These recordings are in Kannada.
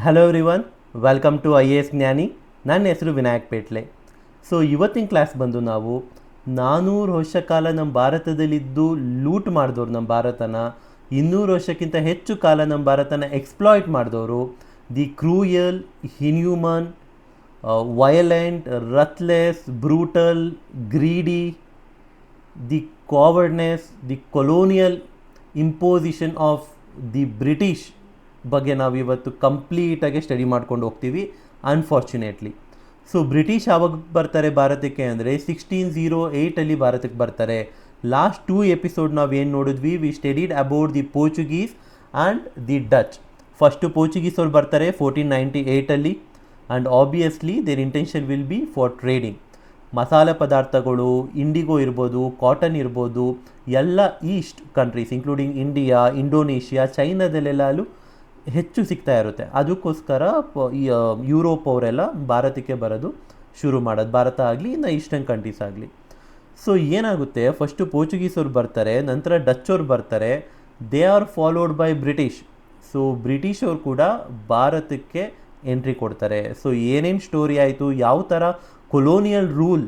Hello everyone, welcome to IAS Jnani. ನನ್ನ ಹೆಸರು ವಿನಾಯಕ್ ಪೇಟ್ಲೆ. ಸೊ ಇವತ್ತಿನ ಕ್ಲಾಸ್ ಬಂದು ನಾವು 400 ವರ್ಷ ಕಾಲ ನಮ್ಮ ಭಾರತದಲ್ಲಿದ್ದು ಲೂಟ್ ಮಾಡಿದವ್ರು ನಮ್ಮ ಭಾರತನ, 200 ವರ್ಷಕ್ಕಿಂತ ಹೆಚ್ಚು ಕಾಲ ನಮ್ಮ ಭಾರತನ ಎಕ್ಸ್ಪ್ಲಾಯ್ಟ್ ಮಾಡಿದವರು, the cruel, inhuman, violent, ruthless, brutal, greedy, the cowardness, the colonial imposition of the British ಬಗ್ಗೆ ನಾವು ಇವತ್ತು ಕಂಪ್ಲೀಟಾಗಿ ಸ್ಟಡಿ ಮಾಡ್ಕೊಂಡು ಹೋಗ್ತೀವಿ ಅನ್ಫಾರ್ಚುನೇಟ್ಲಿ. ಸೊ ಬ್ರಿಟಿಷ್ ಯಾವಾಗ ಬರ್ತಾರೆ ಭಾರತಕ್ಕೆ ಅಂದರೆ 1608 ಭಾರತಕ್ಕೆ ಬರ್ತಾರೆ. ಲಾಸ್ಟ್ 2 ಎಪಿಸೋಡ್ ನಾವು ಏನು ನೋಡಿದ್ವಿ, we studied about the Portuguese and the Dutch. First Portuguese ಅವ್ರು ಬರ್ತಾರೆ 1498 and obviously their intention will be for trading. ಮಸಾಲೆ ಪದಾರ್ಥಗಳು, ಇಂಡಿಗೋ ಇರ್ಬೋದು, ಕಾಟನ್ ಇರ್ಬೋದು, ಎಲ್ಲ east countries including India, Indonesia, ಚೈನಾದಲ್ಲೆಲ್ಲೂ ಹೆಚ್ಚು ಸಿಗ್ತಾ ಇರುತ್ತೆ. ಅದಕ್ಕೋಸ್ಕರ ಯುರೋಪ್ ಅವರೆಲ್ಲ ಭಾರತಕ್ಕೆ ಬರೋದು ಶುರು ಮಾಡೋದು, ಭಾರತ ಆಗಲಿ ಇನ್ನು ಈಸ್ಟರ್ನ್ ಕಂಟ್ರೀಸ್ ಆಗಲಿ. ಸೊ ಏನಾಗುತ್ತೆ, ಫಸ್ಟು ಪೋರ್ಚುಗೀಸ್ ಅವ್ರು ಬರ್ತಾರೆ, ನಂತರ ಡಚ್ ಅವ್ರು ಬರ್ತಾರೆ, they are followed by British. So British ಅವ್ರು ಕೂಡ ಭಾರತಕ್ಕೆ ಎಂಟ್ರಿ ಕೊಡ್ತಾರೆ. ಸೊ ಏನೇನು ಸ್ಟೋರಿ ಆಯಿತು, ಯಾವ ಥರ ಕೊಲೋನಿಯಲ್ ರೂಲ್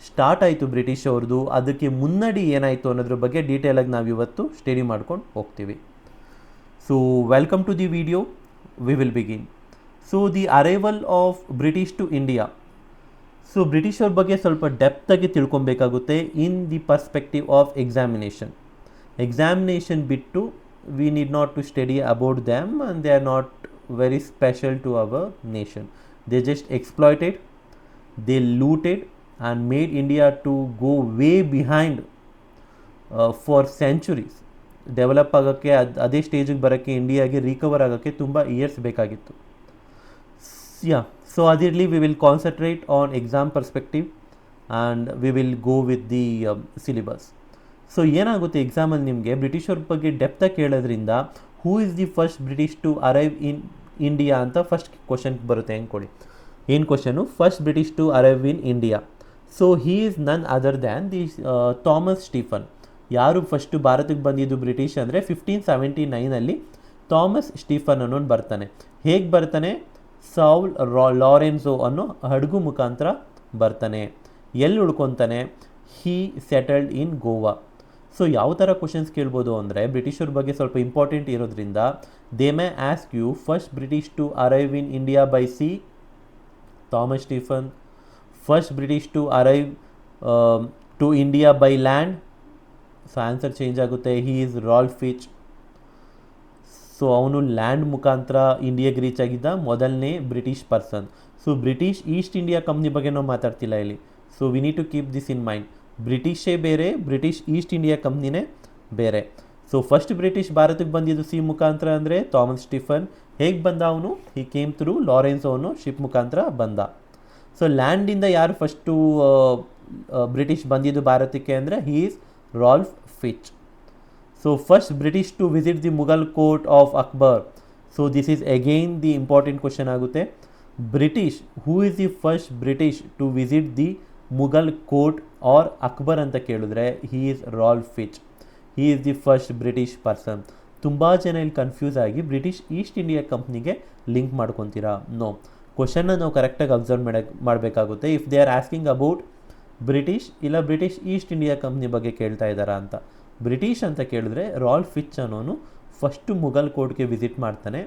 ಸ್ಟಾರ್ಟ್ ಆಯಿತು ಬ್ರಿಟಿಷ್ ಅವ್ರದ್ದು, ಅದಕ್ಕೆ ಮುನ್ನಡಿ ಏನಾಯಿತು ಅನ್ನೋದ್ರ ಬಗ್ಗೆ ಡೀಟೇಲಾಗಿ ನಾವು ಇವತ್ತು ಸ್ಟಡಿ ಮಾಡ್ಕೊಂಡು ಹೋಗ್ತೀವಿ. So welcome to the video. We will begin. So the arrival of British to India. So British ಅವ್ರ ಬಗ್ಗೆ ಸ್ವಲ್ಪ ಡೆಪ್ತಾಗಿ ತಿಳ್ಕೊಬೇಕಾಗುತ್ತೆ in the perspective of examination ಬಿಟ್ಟು we need not to study about them and they are not very special to our nation. They just exploited, they looted and made India to go way behind for centuries. Develop ಆಗೋಕ್ಕೆ ಅದೇ ಸ್ಟೇಜಿಗೆ ಬರೋಕ್ಕೆ, ಇಂಡಿಯಾಗೆ ರಿಕವರ್ ಆಗೋಕ್ಕೆ ತುಂಬ ಇಯರ್ಸ್ ಬೇಕಾಗಿತ್ತು. ಸೊ ಅದಿರಲಿ, we will concentrate on exam perspective and we will go with the syllabus. So ಏನಾಗುತ್ತೆ ಎಕ್ಸಾಮಲ್ಲಿ ನಿಮಗೆ ಬ್ರಿಟಿಷವ್ರ ಬಗ್ಗೆ ಡೆಪ್ತಾಗಿ ಕೇಳೋದ್ರಿಂದ, who is the first British to arrive in India ಅಂತ ಫಸ್ಟ್ ಕ್ವಶನ್ ಬರುತ್ತೆ. ಹೆಂಗೆ ಕೊಡಿ, ಏನು question? First British to arrive in India. So he is none other than the Thomas Stephen. ಯಾರು ಫಸ್ಟು ಭಾರತಕ್ಕೆ ಬಂದಿದ್ದು ಬ್ರಿಟಿಷ್ ಅಂದರೆ 1579 ಥಾಮಸ್ ಸ್ಟೀಫನ್ ಅನ್ನೋನು ಬರ್ತಾನೆ. ಹೇಗೆ ಬರ್ತಾನೆ? ಸೌಲ್ ಲಾರೆನ್ಸೋ ಅನ್ನೋ ಹಡಗು ಮುಖಾಂತರ ಬರ್ತಾನೆ. ಎಲ್ಲಿ ಉಳ್ಕೊತಾನೆ? ಹೀ ಸೆಟಲ್ಡ್ ಇನ್ ಗೋವಾ. ಸೊ ಯಾವ ಥರ ಕ್ವಶನ್ಸ್ ಕೇಳ್ಬೋದು ಅಂದರೆ, ಬ್ರಿಟಿಷರ ಬಗ್ಗೆ ಸ್ವಲ್ಪ ಇಂಪಾರ್ಟೆಂಟ್ ಇರೋದ್ರಿಂದ, they may ask you first British to arrive in India by sea, Thomas Stephen. First British to arrive to India by land. So answer change ಆಗುತ್ತೆ, he is Ralph Fitch. So ಅವನು ಲ್ಯಾಂಡ್ ಮುಖಾಂತರ ಇಂಡಿಯಾಗೆ ರೀಚ್ ಆಗಿದ್ದ ಮೊದಲನೇ British person. So British East India company ಬಗ್ಗೆ ನಾವು ಮಾತಾಡ್ತಿಲ್ಲ ಇಲ್ಲಿ. So we need to keep this in mind. ಬ್ರಿಟಿಷೇ ಬೇರೆ, ಬ್ರಿಟಿಷ್ ಈಸ್ಟ್ ಇಂಡಿಯಾ ಕಂಪ್ನಿನೇ ಬೇರೆ. ಸೊ ಫಸ್ಟ್ ಬ್ರಿಟಿಷ್ ಭಾರತಕ್ಕೆ ಬಂದಿದ್ದು ಸಿ ಮುಖಾಂತರ ಅಂದರೆ ಥಾಮಸ್ ಸ್ಟೀಫನ್. ಹೇಗೆ ಬಂದ ಅವನು? ಹಿ ಕೇಮ್ ಥ್ರೂ ಲಾರೆನ್ಸ್ ಅವನು ಶಿಪ್ ಮುಖಾಂತರ ಬಂದ. ಸೊ ಲ್ಯಾಂಡಿಂದ ಯಾರು ಫಸ್ಟು ಬ್ರಿಟಿಷ್ ಬಂದಿದ್ದು ಭಾರತಕ್ಕೆ ಅಂದರೆ ಹಿ is Ralph Fitch. So first British to visit the Mughal court of Akbar. So this is again the important question ಆಗುತ್ತೆ. British, who is the first British to visit the Mughal court or Akbar ಅಂತ ಕೇಳಿದ್ರೆ, he is Rolf Fitch. He is the first British person. ತುಂಬ ಜನ ಇಲ್ಲಿ ಕನ್ಫ್ಯೂಸ್ ಆಗಿ ಬ್ರಿಟಿಷ್ ಈಸ್ಟ್ ಇಂಡಿಯಾ ಕಂಪ್ನಿಗೆ ಲಿಂಕ್ ಮಾಡ್ಕೊತೀರಾ. ನೋ, ಕ್ವಶನ್ನ ನಾವು ಕರೆಕ್ಟಾಗಿ ಅಬ್ಸರ್ವ್ ಮಾಡಬೇಕಾಗುತ್ತೆ. If they are asking about British ಇಲ್ಲ ಬ್ರಿಟಿಷ್ ಈಸ್ಟ್ ಇಂಡಿಯಾ ಕಂಪ್ನಿ ಬಗ್ಗೆ ಕೇಳ್ತಾ ಇದ್ದಾರಾ ಅಂತ. ಬ್ರಿಟಿಷ್ ಅಂತ ಕೇಳಿದ್ರೆ ರಾಲ್ಫ್ ಫಿಚ್ ಅನ್ನೋನು ಫಸ್ಟು ಮುಘಲ್ ಕೋರ್ಟ್ಗೆ ವಿಸಿಟ್ ಮಾಡ್ತಾನೆ.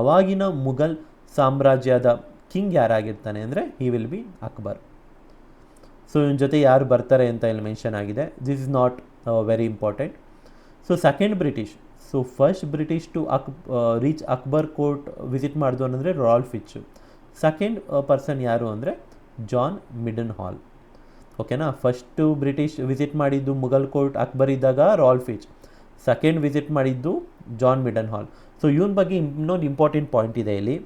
ಅವಾಗಿನ ಮುಘಲ್ ಸಾಮ್ರಾಜ್ಯದ ಕಿಂಗ್ ಯಾರಾಗಿರ್ತಾನೆ ಅಂದರೆ ಹಿ ವಿಲ್ ಬಿ ಅಕ್ಬರ್. ಸೊ ಇವನ ಜೊತೆ ಯಾರು ಬರ್ತಾರೆ ಅಂತ ಇಲ್ಲಿ ಮೆನ್ಷನ್ ಆಗಿದೆ. This is not very important. So second British, so first British to reach Akbar court visit ಮಾಡಿದ್ರು ಅಂದರೆ ರಾಲ್ಫ್ ಫಿಚ್. ಸೆಕೆಂಡ್ ಪರ್ಸನ್ ಯಾರು ಅಂದರೆ ಜಾನ್ ಮಿಡನ್ ಹಾಲ್. ಓಕೆನಾ? ಫಸ್ಟು ಬ್ರಿಟಿಷ್ ವಿಸಿಟ್ ಮಾಡಿದ್ದು ಮುಘಲ್ ಕೋರ್ಟ್ ಅಕ್ಬರ್ ಇದ್ದಾಗ ರಾಲ್ಫ್ ಫಿಚ್, ಸೆಕೆಂಡ್ ವಿಸಿಟ್ ಮಾಡಿದ್ದು ಜಾನ್ ಮಿಡನ್ ಹಾಲ್. ಸೊ ಇವನ ಬಗ್ಗೆ ಇನ್ನೊಂದು ಇಂಪಾರ್ಟೆಂಟ್ ಪಾಯಿಂಟ್ ಇದೆ ಇಲ್ಲಿ,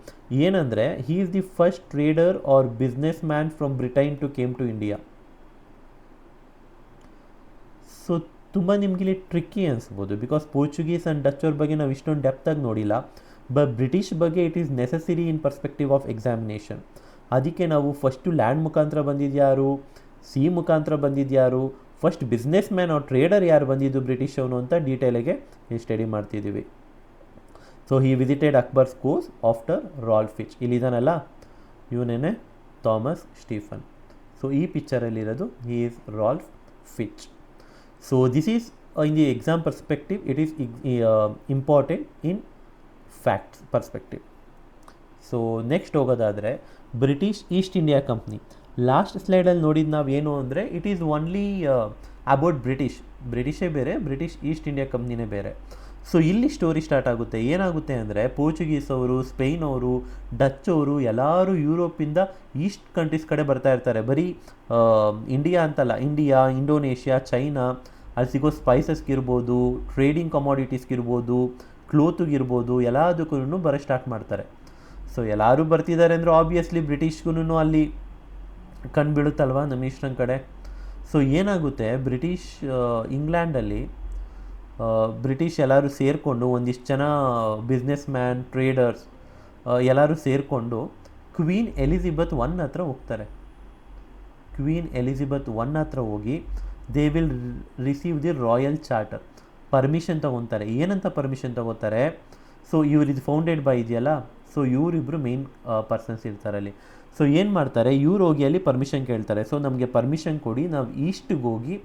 ಏನಂದರೆ he is the first trader or business man from Britain to came to India. So ತುಂಬ ನಿಮ್ಗೆ ಇಲ್ಲಿ ಟ್ರಿಕ್ಕಿ ಅನಿಸ್ಬೋದು, ಬಿಕಾಸ್ ಪೋರ್ಚುಗೀಸ್ ಆ್ಯಂಡ್ ಡಚ್ ಅವ್ರ ಬಗ್ಗೆ ನಾವು ಇಷ್ಟೊಂದು ಡೆಪ್ತಾಗಿ ನೋಡಿಲ್ಲ. ಬಟ್ ಬ್ರಿಟಿಷ್ ಬಗ್ಗೆ it is necessary in perspective of examination. ಅದಕ್ಕೆ ನಾವು ಫಸ್ಟು ಲ್ಯಾಂಡ್ ಮುಖಾಂತರ ಬಂದಿದ್ಯಾರು, ಸಿ ಮುಖಾಂತರ ಬಂದಿದ್ಯಾರು, first business man or trader ಯಾರು ಬಂದಿದ್ದು ಬ್ರಿಟಿಷ್ ಅವನು ಅಂತ ಡೀಟೇಲಿಗೆ ಸ್ಟಡಿ ಮಾಡ್ತಿದ್ದೀವಿ. So he visited Akbar's court after Ralph Fitch. ಇಲ್ಲಿದ್ದಾನಲ್ಲ ಇವನೇನೆ ಥಾಮಸ್ ಸ್ಟೀಫನ್. ಸೊ ಈ ಪಿಕ್ಚರಲ್ಲಿರೋದು he is Ralph Fitch. So this is in the exam perspective it is important in facts perspective. So next ಹೋಗೋದಾದರೆ British East India company. Last ಸ್ಲೈಡಲ್ಲಿ ನೋಡಿದ್ದು ನಾವು ಏನು ಅಂದರೆ ಇಟ್ ಈಸ್ ಓನ್ಲಿ ಅಬೌಟ್ ಬ್ರಿಟಿಷೇ ಬೇರೆ, ಬ್ರಿಟಿಷ್ ಈಸ್ಟ್ ಇಂಡಿಯಾ ಕಂಪ್ನಿನೇ ಬೇರೆ. ಸೊ ಇಲ್ಲಿ ಸ್ಟೋರಿ ಸ್ಟಾರ್ಟ್ ಆಗುತ್ತೆ. ಏನಾಗುತ್ತೆ ಅಂದರೆ ಪೋರ್ಚುಗೀಸ್ ಅವರು, ಸ್ಪೇನ್ ಅವರು, ಡಚ್ ಅವರು ಎಲ್ಲರೂ ಯುರೋಪಿಂದ ಈಸ್ಟ್ ಕಂಟ್ರೀಸ್ ಕಡೆ ಬರ್ತಾ ಇರ್ತಾರೆ. ಬರೀ ಇಂಡಿಯಾ ಅಂತಲ್ಲ, ಇಂಡಿಯಾ, ಇಂಡೋನೇಷ್ಯಾ, ಚೈನಾ, ಅಲ್ಲಿ ಸಿಗೋ ಸ್ಪೈಸಸ್ಗಿರ್ಬೋದು, ಟ್ರೇಡಿಂಗ್ ಕಮಾಡಿಟೀಸ್ಗಿರ್ಬೋದು, ಕ್ಲೋತ್ಗಿರ್ಬೋದು, ಎಲ್ಲದಕ್ಕೂ ಬರೋ ಸ್ಟಾರ್ಟ್ ಮಾಡ್ತಾರೆ. ಸೊ ಎಲ್ಲರೂ ಬರ್ತಿದ್ದಾರೆ ಅಂದರೆ ಆಬ್ವಿಯಸ್ಲಿ ಬ್ರಿಟಿಷ್ಗೂ ಅಲ್ಲಿ ಕಣ್ಣು ಬೀಳುತ್ತಲ್ವ ನಮ್ಮ ಈಸ್ಟರ್ನ್ ಕಡೆ. ಸೊ ಏನಾಗುತ್ತೆ, ಇಂಗ್ಲೆಂಡಲ್ಲಿ ಬ್ರಿಟಿಷ್ ಎಲ್ಲರೂ ಸೇರಿಕೊಂಡು ಒಂದಿಷ್ಟು ಜನ ಬಿಸ್ನೆಸ್ ಮ್ಯಾನ್, ಟ್ರೇಡರ್ಸ್ ಎಲ್ಲರೂ ಸೇರಿಕೊಂಡು ಕ್ವೀನ್ ಎಲಿಜಬೆತ್ I ಹತ್ರ ಹೋಗ್ತಾರೆ. ಕ್ವೀನ್ ಎಲಿಜಬೆತ್ I ಹತ್ರ ಹೋಗಿ they will receive the royal charter, permission ತೊಗೊತಾರೆ. ಏನಂತ ಪರ್ಮಿಷನ್ ತೊಗೋತಾರೆ? ಸೊ ಇವ್ರಿದು ಫೌಂಡೆಡ್ ಬೈ ಇದೆಯಲ್ಲ, ಸೊ ಇವರಿಬ್ಬರು ಮೇನ್ ಪರ್ಸನ್ಸ್ ಇರ್ತಾರಲ್ಲಿ. ಸೊ ಏನು ಮಾಡ್ತಾರೆ, ಇವ್ರು ಹೋಗಿ ಅಲ್ಲಿ ಪರ್ಮಿಷನ್ ಕೇಳ್ತಾರೆ. ಸೊ ನಮಗೆ ಪರ್ಮಿಷನ್ ಕೊಡಿ, ನಾವು ಈಸ್ಟಿಗೆ ಹೋಗಿ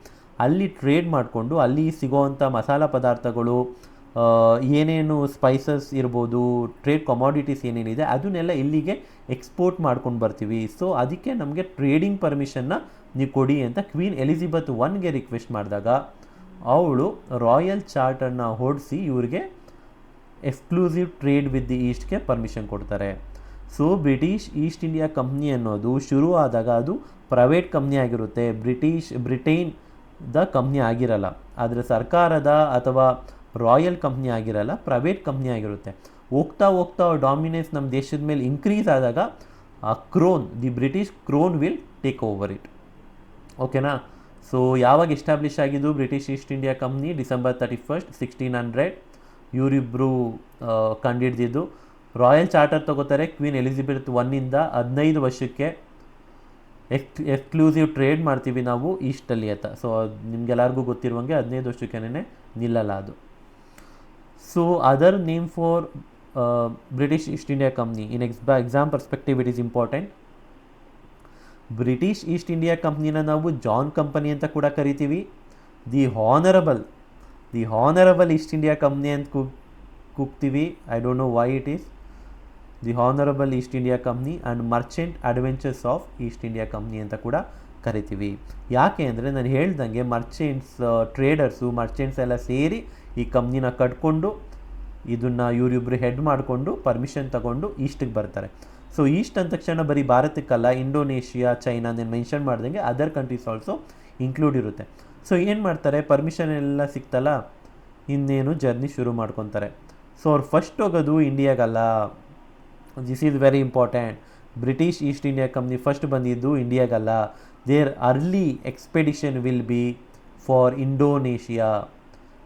ಅಲ್ಲಿ ಟ್ರೇಡ್ ಮಾಡಿಕೊಂಡು ಅಲ್ಲಿ ಸಿಗೋವಂಥ ಮಸಾಲ ಪದಾರ್ಥಗಳು, ಏನೇನು ಸ್ಪೈಸಸ್ ಇರ್ಬೋದು, ಟ್ರೇಡ್ ಕಮಾಡಿಟೀಸ್ ಏನೇನಿದೆ ಅದನ್ನೆಲ್ಲ ಇಲ್ಲಿಗೆ ಎಕ್ಸ್ಪೋರ್ಟ್ ಮಾಡ್ಕೊಂಡು ಬರ್ತೀವಿ. ಸೊ ಅದಕ್ಕೆ ನಮಗೆ ಟ್ರೇಡಿಂಗ್ ಪರ್ಮಿಷನ್ನ ನೀವು ಕೊಡಿ ಅಂತ ಕ್ವೀನ್ ಎಲಿಜಬೆತ್ I ರಿಕ್ವೆಸ್ಟ್ ಮಾಡಿದಾಗ ಅವಳು ರಾಯಲ್ ಚಾರ್ಟರ್ನ ಹೊಡಿಸಿ ಇವ್ರಿಗೆ ಎಕ್ಸ್ಕ್ಲೂಸಿವ್ ಟ್ರೇಡ್ ವಿತ್ ದಿ ಈಸ್ಟ್ಗೆ ಪರ್ಮಿಷನ್ ಕೊಡ್ತಾರೆ. So British East India company ಅನ್ನೋದು ಶುರು ಆದಾಗ ಅದು ಪ್ರೈವೇಟ್ ಕಂಪ್ನಿ ಆಗಿರುತ್ತೆ, ಬ್ರಿಟೈನ್ದ ಕಂಪ್ನಿ ಆಗಿರಲ್ಲ, ಅದರ ಸರ್ಕಾರದ ಅಥವಾ ರಾಯಲ್ ಕಂಪ್ನಿ ಆಗಿರಲ್ಲ, ಪ್ರೈವೇಟ್ ಕಂಪ್ನಿ ಆಗಿರುತ್ತೆ. ಹೋಗ್ತಾ ಹೋಗ್ತಾ ಡಾಮಿನೆನ್ಸ್ ನಮ್ಮ ದೇಶದ ಮೇಲೆ ಇನ್ಕ್ರೀಸ್ ಆದಾಗ the British crown will take over it. ಓಕೆನಾ? ಸೊ ಯಾವಾಗ ಎಸ್ಟಾಬ್ಲಿಷ್ ಆಗಿದ್ದು British East India company? December 31st, 1600 ಇವರಿಬ್ಬರು ಕಂಡುಹಿಡ್ದಿದ್ದು. ರಾಯಲ್ ಚಾರ್ಟರ್ ತೊಗೋತಾರೆ ಕ್ವೀನ್ ಎಲಿಜಬೆತ್ I 15 ವರ್ಷಕ್ಕೆ ಎಕ್ಸ್ಕ್ಲೂಸಿವ್ ಟ್ರೇಡ್ ಮಾಡ್ತೀವಿ ನಾವು ಈಸ್ಟಲ್ಲಿ ಅಂತ. ಸೊ ನಿಮ್ಗೆಲ್ಲರಿಗೂ ಗೊತ್ತಿರುವಂಗೆ 15 ವರ್ಷಕ್ಕೇನೆ ನಿಲ್ಲಲ್ಲ ಅದು. So other name for British East India company in exam perspective it is important. British East India ಕಂಪ್ನಿನ ನಾವು ಜಾನ್ ಕಂಪನಿ ಅಂತ ಕೂಡ ಕರಿತೀವಿ. The honourable East India company ಅಂತ ಕೂಗ್ತೀವಿ. I don't know why it is the honourable East India company and merchant adventurers of East India company ಅಂತ ಕೂಡ ಕರಿತೀವಿ. ಯಾಕೆ ಅಂದರೆ ನಾನು ಹೇಳ್ದಂಗೆ ಮರ್ಚೆಂಟ್ಸ್ ಎಲ್ಲ ಸೇರಿ ಈ ಕಂಪ್ನಿನ ಕಟ್ಕೊಂಡು ಇದನ್ನು ಇವರಿಬ್ಬರು ಹೆಡ್ ಮಾಡಿಕೊಂಡು ಪರ್ಮಿಷನ್ ತಗೊಂಡು ಈಸ್ಟಿಗೆ ಬರ್ತಾರೆ. ಸೊ ಈಸ್ಟ್ ಅಂದ ತಕ್ಷಣ ಬರೀ ಭಾರತಕ್ಕಲ್ಲ, ಇಂಡೋನೇಷ್ಯಾ, ಚೈನಾ ನಾನು ಮೆನ್ಷನ್ ಮಾಡ್ದಂಗೆ ಅದರ್ ಕಂಟ್ರೀಸ್ ಆಲ್ಸೋ ಇನ್ಕ್ಲೂಡ್ ಇರುತ್ತೆ. ಸೊ ಏನು ಮಾಡ್ತಾರೆ, ಪರ್ಮಿಷನ್ ಎಲ್ಲ ಸಿಕ್ತಲ್ಲ, ಇನ್ನೇನು ಜರ್ನಿ ಶುರು ಮಾಡ್ಕೊತಾರೆ. ಸೊ ಅವ್ರು ಫಸ್ಟ್ ಹೋಗೋದು ಇಂಡಿಯಾಗಲ್ಲ. This is very important. British East India company first ಬಂದಿದ್ದು ಇಂಡಿಯಾಗಲ್ಲ. Their early expedition will be for Indonesia.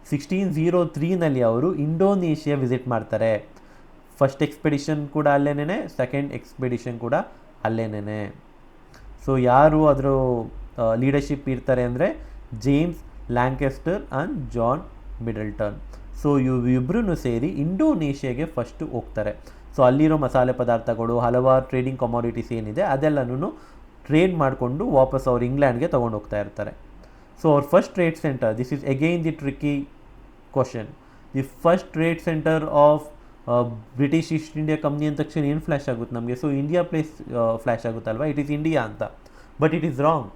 1603 ಅವರು ಇಂಡೋನೇಷ್ಯಾ ವಿಸಿಟ್ ಮಾಡ್ತಾರೆ. ಫಸ್ಟ್ ಎಕ್ಸ್ಪೆಡಿಷನ್ ಕೂಡ ಅಲ್ಲೇನೇ, ಸೆಕೆಂಡ್ ಎಕ್ಸ್ಪೆಡಿಷನ್ ಕೂಡ ಅಲ್ಲೇನೇ. ಸೊ ಯಾರು ಅದರ ಲೀಡರ್ಶಿಪ್ ಇರ್ತಾರೆ ಅಂದರೆ James Lancaster and John Middleton. So ಇವಿಬ್ಬರೂ ಸೇರಿ ಇಂಡೋನೇಷ್ಯಾಗೆ ಫಸ್ಟು ಹೋಗ್ತಾರೆ. ಸೊ ಅಲ್ಲಿರೋ ಮಸಾಲೆ ಪದಾರ್ಥಗಳು, ಹಲವಾರು ಟ್ರೇಡಿಂಗ್ ಕಮಾಡಿಟೀಸ್ ಏನಿದೆ ಅದೆಲ್ಲನೂ ಟ್ರೇಡ್ ಮಾಡಿಕೊಂಡು ವಾಪಸ್ ಅವ್ರು ಇಂಗ್ಲೆಂಡ್ಗೆ ತೊಗೊಂಡು ಹೋಗ್ತಾ ಇರ್ತಾರೆ. ಸೊ ಅವ್ರ first trade centre, this is again the tricky question. The first trade centre of British East India company ಅಂದ ತಕ್ಷಣ ಏನು ಫ್ಲ್ಯಾಶ್ ಆಗುತ್ತೆ ನಮಗೆ? ಸೊ ಇಂಡಿಯಾ ಪ್ಲೇಸ್ ಫ್ಲ್ಯಾಶ್ ಆಗುತ್ತಲ್ವ, ಇಟ್ ಈಸ್ ಇಂಡಿಯಾ ಅಂತ. But it is wrong.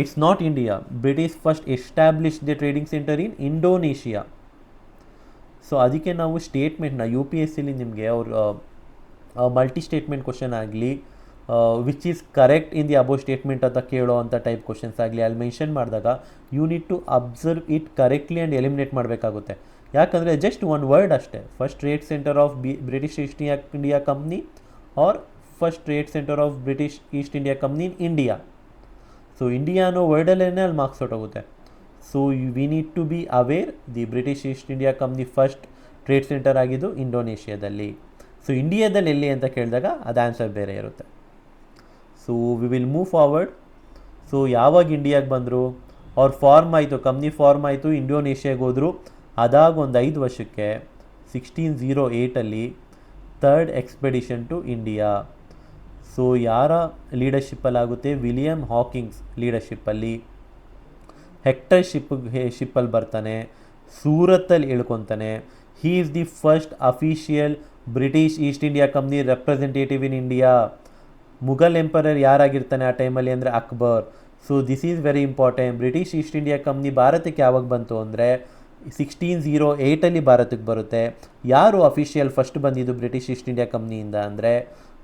It's not India. British first establish the trading centre in Indonesia. So ಅದಕ್ಕೆ ನಾವು ಸ್ಟೇಟ್ಮೆಂಟ್ನ UPSCಲಿ ನಿಮಗೆ ಅವರು ಮಲ್ಟಿ ಸ್ಟೇಟ್ಮೆಂಟ್ ಕ್ವಶನ್ ಆಗಲಿ, which is correct in the above statement ಅಂತ ಕೇಳೋ ಅಂಥ ಟೈಪ್ ಕ್ವಶನ್ಸ್ ಆಗಲಿ ಅಲ್ಲಿ ಮೆನ್ಷನ್ ಮಾಡಿದಾಗ you need to observe it correctly and eliminate ಮಾಡಬೇಕಾಗುತ್ತೆ. ಯಾಕಂದರೆ ಜಸ್ಟ್ ಒನ್ ವರ್ಡ್ ಅಷ್ಟೇ, first trade centre of British East India company or first trade centre of British East India company in India. So India ಅನ್ನೋ ವರ್ಡಲ್ಲೇ ಅಲ್ಲಿ ಮಾರ್ಕ್ಸ್ ಹೊಟ್ಟೋಗುತ್ತೆ. So we need to be aware the British East India company first trade centre ಆಗಿದ್ದು ಇಂಡೋನೇಷ್ಯಾದಲ್ಲಿ. ಸೊ ಇಂಡಿಯಾದಲ್ಲಿ ಎಲ್ಲಿ ಅಂತ ಕೇಳಿದಾಗ ಅದು ಆನ್ಸರ್ ಬೇರೆ ಇರುತ್ತೆ. So we will move forward. So ಯಾವಾಗ ಇಂಡಿಯಾಗೆ ಬಂದರು, ಅವ್ರು ಫಾರ್ಮ್ ಆಯಿತು, ಕಂಪ್ನಿ ಫಾರ್ಮ್ ಆಯಿತು, ಇಂಡೋನೇಷ್ಯಾಗೆ ಹೋದರು. ಅದಾಗ ಒಂದು 5 ವರ್ಷಕ್ಕೆ 1608 third expedition to India. So ಯಾರ ಲೀಡರ್ಶಿಪ್ಪಲ್ಲಾಗುತ್ತೆ? ವಿಲಿಯಮ್ ಹಾಕಿಂಗ್ಸ್ ಲೀಡರ್ಶಿಪ್ಪಲ್ಲಿ. ಹೆಕ್ಟರ್ ಶಿಪ್ಪಲ್ಲಿ ಬರ್ತಾನೆ, ಸೂರತ್ತಲ್ಲಿ ಇಳ್ಕೊತಾನೆ. He is the first official British East India company representative in India. Mughal emperor ಯಾರಾಗಿರ್ತಾನೆ ಆ ಟೈಮಲ್ಲಿ ಅಂದರೆ Akbar. So this is very important. British East India company ಭಾರತಕ್ಕೆ ಯಾವಾಗ ಬಂತು ಅಂದರೆ 1608 ಭಾರತಕ್ಕೆ ಬರುತ್ತೆ. ಯಾರು ಅಫಿಷಿಯಲ್ ಫಸ್ಟ್ ಬಂದಿದ್ದು ಬ್ರಿಟಿಷ್ ಈಸ್ಟ್ ಇಂಡಿಯಾ ಕಂಪ್ನಿಯಿಂದ ಅಂದರೆ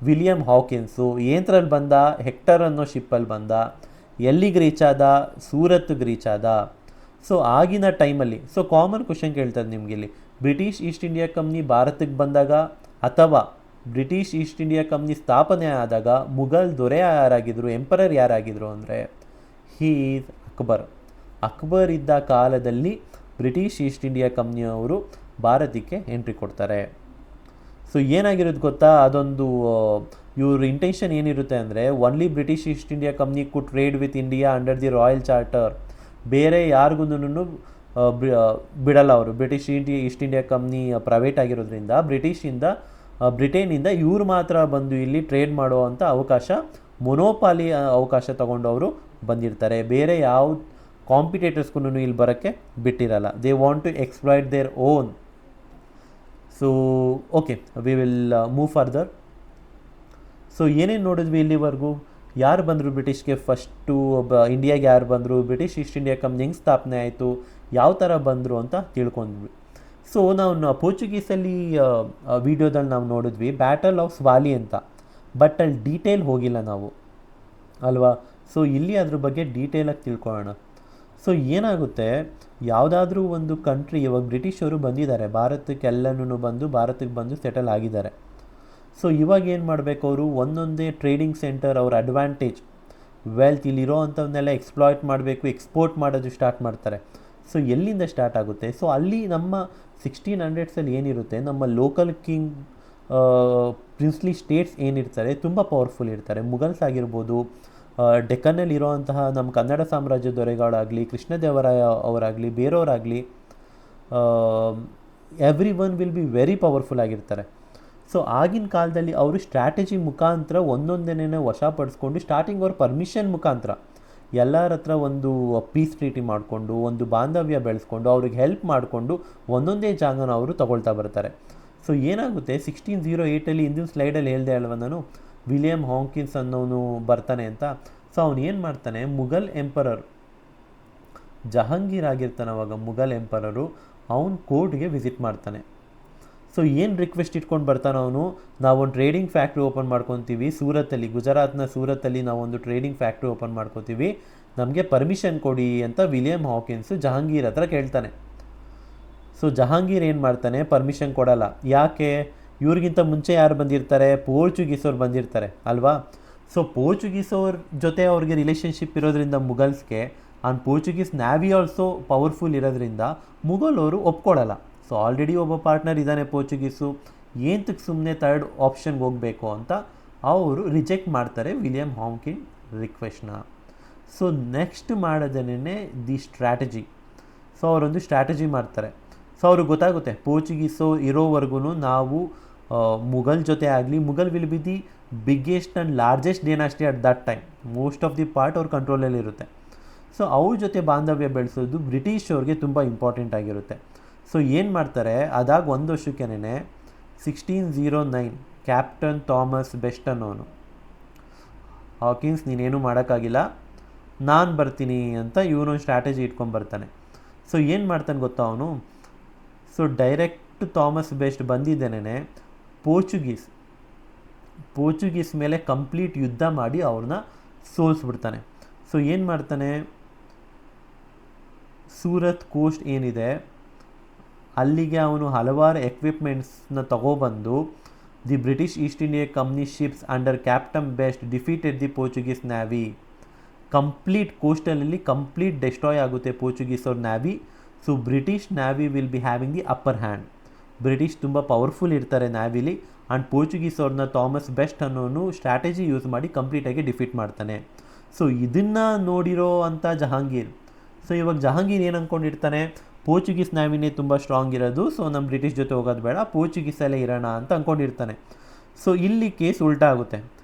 ವಿಲಿಯಮ್ ಹಾಕಿನ್ಸು. ಏನರಲ್ಲಿ ಬಂದ? ಹೆಕ್ಟರ್ ಅನ್ನೋ ಶಿಪ್ಪಲ್ಲಿ ಬಂದ. ಎಲ್ಲಿಗೆ ರೀಚ್ ಆದ? ಸೂರತ್ಗೆ ರೀಚ್ ಆದ. ಸೊ ಆಗಿನ ಟೈಮಲ್ಲಿ ಕಾಮನ್ ಕ್ವಶನ್ ಕೇಳ್ತದೆ ನಿಮಗೆ ಇಲ್ಲಿ, ಬ್ರಿಟಿಷ್ ಈಸ್ಟ್ ಇಂಡಿಯಾ ಕಂಪ್ನಿ ಭಾರತಕ್ಕೆ ಬಂದಾಗ ಅಥವಾ ಬ್ರಿಟಿಷ್ ಈಸ್ಟ್ ಇಂಡಿಯಾ ಕಂಪ್ನಿ ಸ್ಥಾಪನೆ ಆದಾಗ ಮುಘಲ್ ದೊರೆ ಯಾರಾಗಿದ್ದರು, ಎಂಪರರ್ ಯಾರಾಗಿದ್ದರು ಅಂದರೆ ಹೀ ಈಸ್ ಅಕ್ಬರ್. ಅಕ್ಬರ್ ಇದ್ದ ಕಾಲದಲ್ಲಿ ಬ್ರಿಟಿಷ್ ಈಸ್ಟ್ ಇಂಡಿಯಾ ಕಂಪ್ನಿಯವರು ಭಾರತಕ್ಕೆ ಎಂಟ್ರಿ ಕೊಡ್ತಾರೆ. ಸೊ ಏನಾಗಿರೋದು ಗೊತ್ತಾ? ಅದೊಂದು ಇವ್ರ ಇಂಟೆನ್ಷನ್ ಏನಿರುತ್ತೆ ಅಂದರೆ only British East India company could trade with India under the royal charter. ಬೇರೆ ಯಾರಿಗೂ ಬಿಡಲ್ಲ ಅವರು. British East India company private ಆಗಿರೋದ್ರಿಂದ ಬ್ರಿಟೇನಿಂದ ಇವ್ರು ಮಾತ್ರ ಬಂದು ಇಲ್ಲಿ ಟ್ರೇಡ್ ಮಾಡುವಂಥ ಅವಕಾಶ, ಮೊನೋಪಾಲಿ ಅವಕಾಶ ತಗೊಂಡು ಅವರು ಬಂದಿರ್ತಾರೆ. ಬೇರೆ ಯಾವ ಕಾಂಪಿಟೇಟರ್ಸ್ಗೂ ಇಲ್ಲಿ ಬರೋಕ್ಕೆ ಬಿಟ್ಟಿರಲ್ಲ. They want to exploit their own. So okay, we will move further. So ಏನೇನು ನೋಡಿದ್ವಿ ಇಲ್ಲಿವರೆಗೂ? ಯಾರು ಬಂದರು ಬ್ರಿಟಿಷ್ಗೆ ಫಸ್ಟು? ಇಂಡಿಯಾಗೆ ಯಾರು ಬಂದರು? ಬ್ರಿಟಿಷ್ ಈಸ್ಟ್ ಇಂಡಿಯಾ ಕಂಪ್ನಿ ಹೆಂಗೆ ಸ್ಥಾಪನೆ ಆಯಿತು? ಯಾವ ಥರ ಬಂದರು ಅಂತ ತಿಳ್ಕೊಂಡ್ವಿ. ಸೊ ನಾವು ಪೋರ್ಚುಗೀಸಲ್ಲಿ ವಿಡಿಯೋದಲ್ಲಿ ನಾವು ನೋಡಿದ್ವಿ ಬ್ಯಾಟಲ್ ಆಫ್ ಸ್ವಾಲಿ ಅಂತ, ಬಟ್ ಅಲ್ಲಿ ಡೀಟೇಲ್ ಹೋಗಿಲ್ಲ ನಾವು ಅಲ್ವಾ? ಸೊ ಇಲ್ಲಿ ಅದ್ರ ಬಗ್ಗೆ ಡೀಟೇಲಾಗಿ ತಿಳ್ಕೊಳ್ಳೋಣ. ಸೊ ಏನಾಗುತ್ತೆ, ಯಾವುದಾದ್ರೂ ಒಂದು ಕಂಟ್ರಿ, ಇವಾಗ ಬ್ರಿಟಿಷರು ಬಂದಿದ್ದಾರೆ ಭಾರತಕ್ಕೆ, ಎಲ್ಲನೂ ಬಂದು ಭಾರತಕ್ಕೆ ಬಂದು ಸೆಟಲ್ ಆಗಿದ್ದಾರೆ. ಸೊ ಇವಾಗ ಏನು ಮಾಡಬೇಕು ಅವರು? ಒಂದೊಂದೇ ಟ್ರೇಡಿಂಗ್ ಸೆಂಟರ್, ಅವ್ರ ಅಡ್ವಾಂಟೇಜ್, ವೆಲ್ತ್ ಇಲ್ಲಿರೋ ಅಂಥವನ್ನೆಲ್ಲ ಎಕ್ಸ್ಪ್ಲಾಯ್ಟ್ ಮಾಡಬೇಕು, ಎಕ್ಸ್ಪೋರ್ಟ್ ಮಾಡೋದು ಸ್ಟಾರ್ಟ್ ಮಾಡ್ತಾರೆ. ಸೊ ಎಲ್ಲಿಂದ ಸ್ಟಾರ್ಟ್ ಆಗುತ್ತೆ? ಸೊ ಅಲ್ಲಿ ನಮ್ಮ 1600s ಏನಿರುತ್ತೆ, ನಮ್ಮ ಲೋಕಲ್ ಕಿಂಗ್ ಪ್ರಿನ್ಸ್ಲಿ ಸ್ಟೇಟ್ಸ್ ಏನಿರ್ತಾರೆ ತುಂಬ ಪವರ್ಫುಲ್ ಇರ್ತಾರೆ. ಮುಘಲ್ಸ್ ಆಗಿರ್ಬೋದು, ಡೆಕ್ಕನಲ್ಲಿ ಇರೋವಂತಹ ನಮ್ಮ ಕನ್ನಡ ಸಾಮ್ರಾಜ್ಯ ದೊರೆಗಳಾಗಲಿ, ಕೃಷ್ಣದೇವರಾಯ ಅವರಾಗಲಿ, ಬೇರೆಯವರಾಗಲಿ, every one will be very powerful ಆಗಿರ್ತಾರೆ. ಸೊ ಆಗಿನ ಕಾಲದಲ್ಲಿ ಅವರು ಸ್ಟ್ರಾಟಜಿ ಮುಖಾಂತರ ಒಂದೊಂದೇನೇ ವಶಪಡಿಸ್ಕೊಂಡು, ಸ್ಟಾರ್ಟಿಂಗ್ ಅವ್ರ ಪರ್ಮಿಷನ್ ಮುಖಾಂತರ ಎಲ್ಲರ ಹತ್ರ ಒಂದು ಪೀಸ್ ಟ್ರೀಟಿ ಮಾಡಿಕೊಂಡು, ಒಂದು ಬಾಂಧವ್ಯ ಬೆಳೆಸ್ಕೊಂಡು, ಅವ್ರಿಗೆ ಹೆಲ್ಪ್ ಮಾಡಿಕೊಂಡು ಒಂದೊಂದೇ ಜಾಗನ ಅವರು ತಗೊಳ್ತಾ ಬರ್ತಾರೆ. ಸೊ ಏನಾಗುತ್ತೆ, 1608 ಹಿಂದಿನ ಸ್ಲೈಡಲ್ಲಿ ಹೇಳ್ದೆ ಅಲ್ವ ನಾನು, ವಿಲಿಯಮ್ ಹಾಕಿನ್ಸ್ ಅನ್ನೋನು ಬರ್ತಾನೆ ಅಂತ. ಸೊ ಅವನು ಏನು ಮಾಡ್ತಾನೆ, ಮುಘಲ್ ಎಂಪರರ್ ಜಹಾಂಗೀರ್ ಆಗಿರ್ತಾನೆ ಅವಾಗ, ಮುಘಲ್ ಎಂಪರರು ಅವನ ಕೋರ್ಟ್ಗೆ ವಿಸಿಟ್ ಮಾಡ್ತಾನೆ. ಸೊ ಏನು ರಿಕ್ವೆಸ್ಟ್ ಇಟ್ಕೊಂಡು ಬರ್ತಾನೆ ಅವನು? ನಾವೊಂದು ಟ್ರೇಡಿಂಗ್ ಫ್ಯಾಕ್ಟ್ರಿ ಓಪನ್ ಮಾಡ್ಕೊತೀವಿ ಸೂರತ್ತಲ್ಲಿ, ಗುಜರಾತ್ನ ಸೂರತ್ತಲ್ಲಿ ನಾವೊಂದು ಟ್ರೇಡಿಂಗ್ ಫ್ಯಾಕ್ಟ್ರಿ ಓಪನ್ ಮಾಡ್ಕೋತೀವಿ, ನಮಗೆ ಪರ್ಮಿಷನ್ ಕೊಡಿ ಅಂತ ವಿಲಿಯಮ್ ಹಾಕಿನ್ಸು ಜಹಾಂಗೀರ್ ಹತ್ರ ಕೇಳ್ತಾನೆ. ಸೊ ಜಹಾಂಗೀರ್ ಏನು ಮಾಡ್ತಾನೆ, ಪರ್ಮಿಷನ್ ಕೊಡಲ್ಲ. ಯಾಕೆ? ಇವ್ರಿಗಿಂತ ಮುಂಚೆ ಯಾರು ಬಂದಿರ್ತಾರೆ? ಪೋರ್ಚುಗೀಸವ್ರು ಬಂದಿರ್ತಾರೆ ಅಲ್ವಾ? ಸೊ ಪೋರ್ಚುಗೀಸವ್ರ ಜೊತೆ ಅವ್ರಿಗೆ ರಿಲೇಷನ್ಶಿಪ್ ಇರೋದ್ರಿಂದ ಮುಘಲ್ಸ್ಗೆ, and Portuguese navy also powerful ಇರೋದ್ರಿಂದ ಮುಘಲವರು ಒಪ್ಕೊಳ್ಳಲ್ಲ. ಸೊ ಆಲ್ರೆಡಿ ಒಬ್ಬ ಪಾರ್ಟ್ನರ್ ಇದ್ದಾನೆ ಪೋರ್ಚುಗೀಸು, ಏನಕ್ಕೆ ಸುಮ್ಮನೆ ಥರ್ಡ್ ಆಪ್ಷನ್ಗೆ ಹೋಗಬೇಕು ಅಂತ ಅವರು ರಿಜೆಕ್ಟ್ ಮಾಡ್ತಾರೆ ವಿಲಿಯಮ್ ಹಾಕಿನ್ ರಿಕ್ವೆಸ್ಟ್ನ. ಸೊ ನೆಕ್ಸ್ಟ್ ಮಾಡೋದೇನೇ ದಿ ಸ್ಟ್ರಾಟಜಿ. ಸೊ ಅವರೊಂದು ಸ್ಟ್ರಾಟಜಿ ಮಾಡ್ತಾರೆ. ಸೊ ಅವ್ರಿಗೆ ಗೊತ್ತಾಗುತ್ತೆ ಪೋರ್ಚುಗೀಸು ಇರೋವರೆಗೂ ನಾವು ಮುಘಲ್ ಜೊತೆ ಆಗಲಿ, Mughal will be the biggest and largest dynasty at that time, most of the part ಅವ್ರ ಕಂಟ್ರೋಲಲ್ಲಿ ಇರುತ್ತೆ. ಸೊ ಅವ್ರ ಜೊತೆ ಬಾಂಧವ್ಯ ಬೆಳೆಸೋದು ಬ್ರಿಟಿಷ್ ಅವ್ರಿಗೆ ತುಂಬ ಇಂಪಾರ್ಟೆಂಟ್ ಆಗಿರುತ್ತೆ. ಸೊ ಏನು ಮಾಡ್ತಾರೆ, ಅದಾಗ ಒಂದು ವರ್ಷಕ್ಕೇನೆ 1609 ಕ್ಯಾಪ್ಟನ್ ಥಾಮಸ್ ಬೆಸ್ಟ್ ಅನ್ನೋನು, ಹಾಕಿನ್ಸ್ ನೀನೇನು ಮಾಡೋಕ್ಕಾಗಿಲ್ಲ, ನಾನು ಬರ್ತೀನಿ ಅಂತ ಇವನೊಂದು ಸ್ಟ್ರಾಟಜಿ ಇಟ್ಕೊಂಡು ಬರ್ತಾನೆ. ಸೊ ಏನು ಮಾಡ್ತಾನೆ ಗೊತ್ತಾ ಅವನು? ಸೊ ಡೈರೆಕ್ಟ್ ಥಾಮಸ್ ಬೆಸ್ಟ್ ಬಂದಿದ್ದೇನೆ ಪೋರ್ಚುಗೀಸ್ ಮೇಲೆ ಕಂಪ್ಲೀಟ್ ಯುದ್ಧ ಮಾಡಿ ಅವ್ರನ್ನ ಸೋಲಿಸ್ಬಿಡ್ತಾನೆ. ಸೊ ಏನು ಮಾಡ್ತಾನೆ, ಸೂರತ್ ಕೋಸ್ಟ್ ಏನಿದೆ ಅಲ್ಲಿಗೆ ಅವನು ಹಲವಾರು ಎಕ್ವಿಪ್ಮೆಂಟ್ಸ್ನ ತಗೊಬಂದು the British East India company ships under captain Best defeated the Portuguese navy. Complete ಕೋಸ್ಟಲಲ್ಲಿ ಕಂಪ್ಲೀಟ್ ಡೆಸ್ಟ್ರಾಯ್ ಆಗುತ್ತೆ ಪೋರ್ಚುಗೀಸ್ ಅವ್ರ navy. So British navy will be having the upper hand. British ತುಂಬ ಪವರ್ಫುಲ್ ಇರ್ತಾರೆ ನ್ಯಾವಿಲಿ, ಆ್ಯಂಡ್ ಪೋರ್ಚುಗೀಸ್ ಅವ್ರನ್ನ ಥಾಮಸ್ ಬೆಸ್ಟ್ ಅನ್ನೋನು ಸ್ಟ್ರಾಟಜಿ ಯೂಸ್ ಮಾಡಿ ಕಂಪ್ಲೀಟಾಗಿ ಡಿಫೀಟ್ ಮಾಡ್ತಾನೆ. ಸೊ ಇದನ್ನು ನೋಡಿರೋ ಅಂಥ ಜಹಾಂಗೀರ್, ಸೊ ಇವಾಗ ಜಹಾಂಗೀರ್ ಏನು ಅಂದ್ಕೊಂಡಿರ್ತಾನೆ, ಪೋರ್ಚುಗೀಸ್ ನ್ಯಾವಿನೇ ತುಂಬ ಸ್ಟ್ರಾಂಗ್ ಇರೋದು, ಸೊ ನಮ್ಮ ಬ್ರಿಟಿಷ್ ಜೊತೆ ಹೋಗೋದು ಬೇಡ, ಪೋರ್ಚುಗೀಸಲ್ಲೇ ಇರೋಣ ಅಂತ ಅಂದ್ಕೊಂಡಿರ್ತಾನೆ. ಸೊ ಇಲ್ಲಿ ಕೇಸ್ ಉಲ್ಟಾ ಆಗುತ್ತೆ.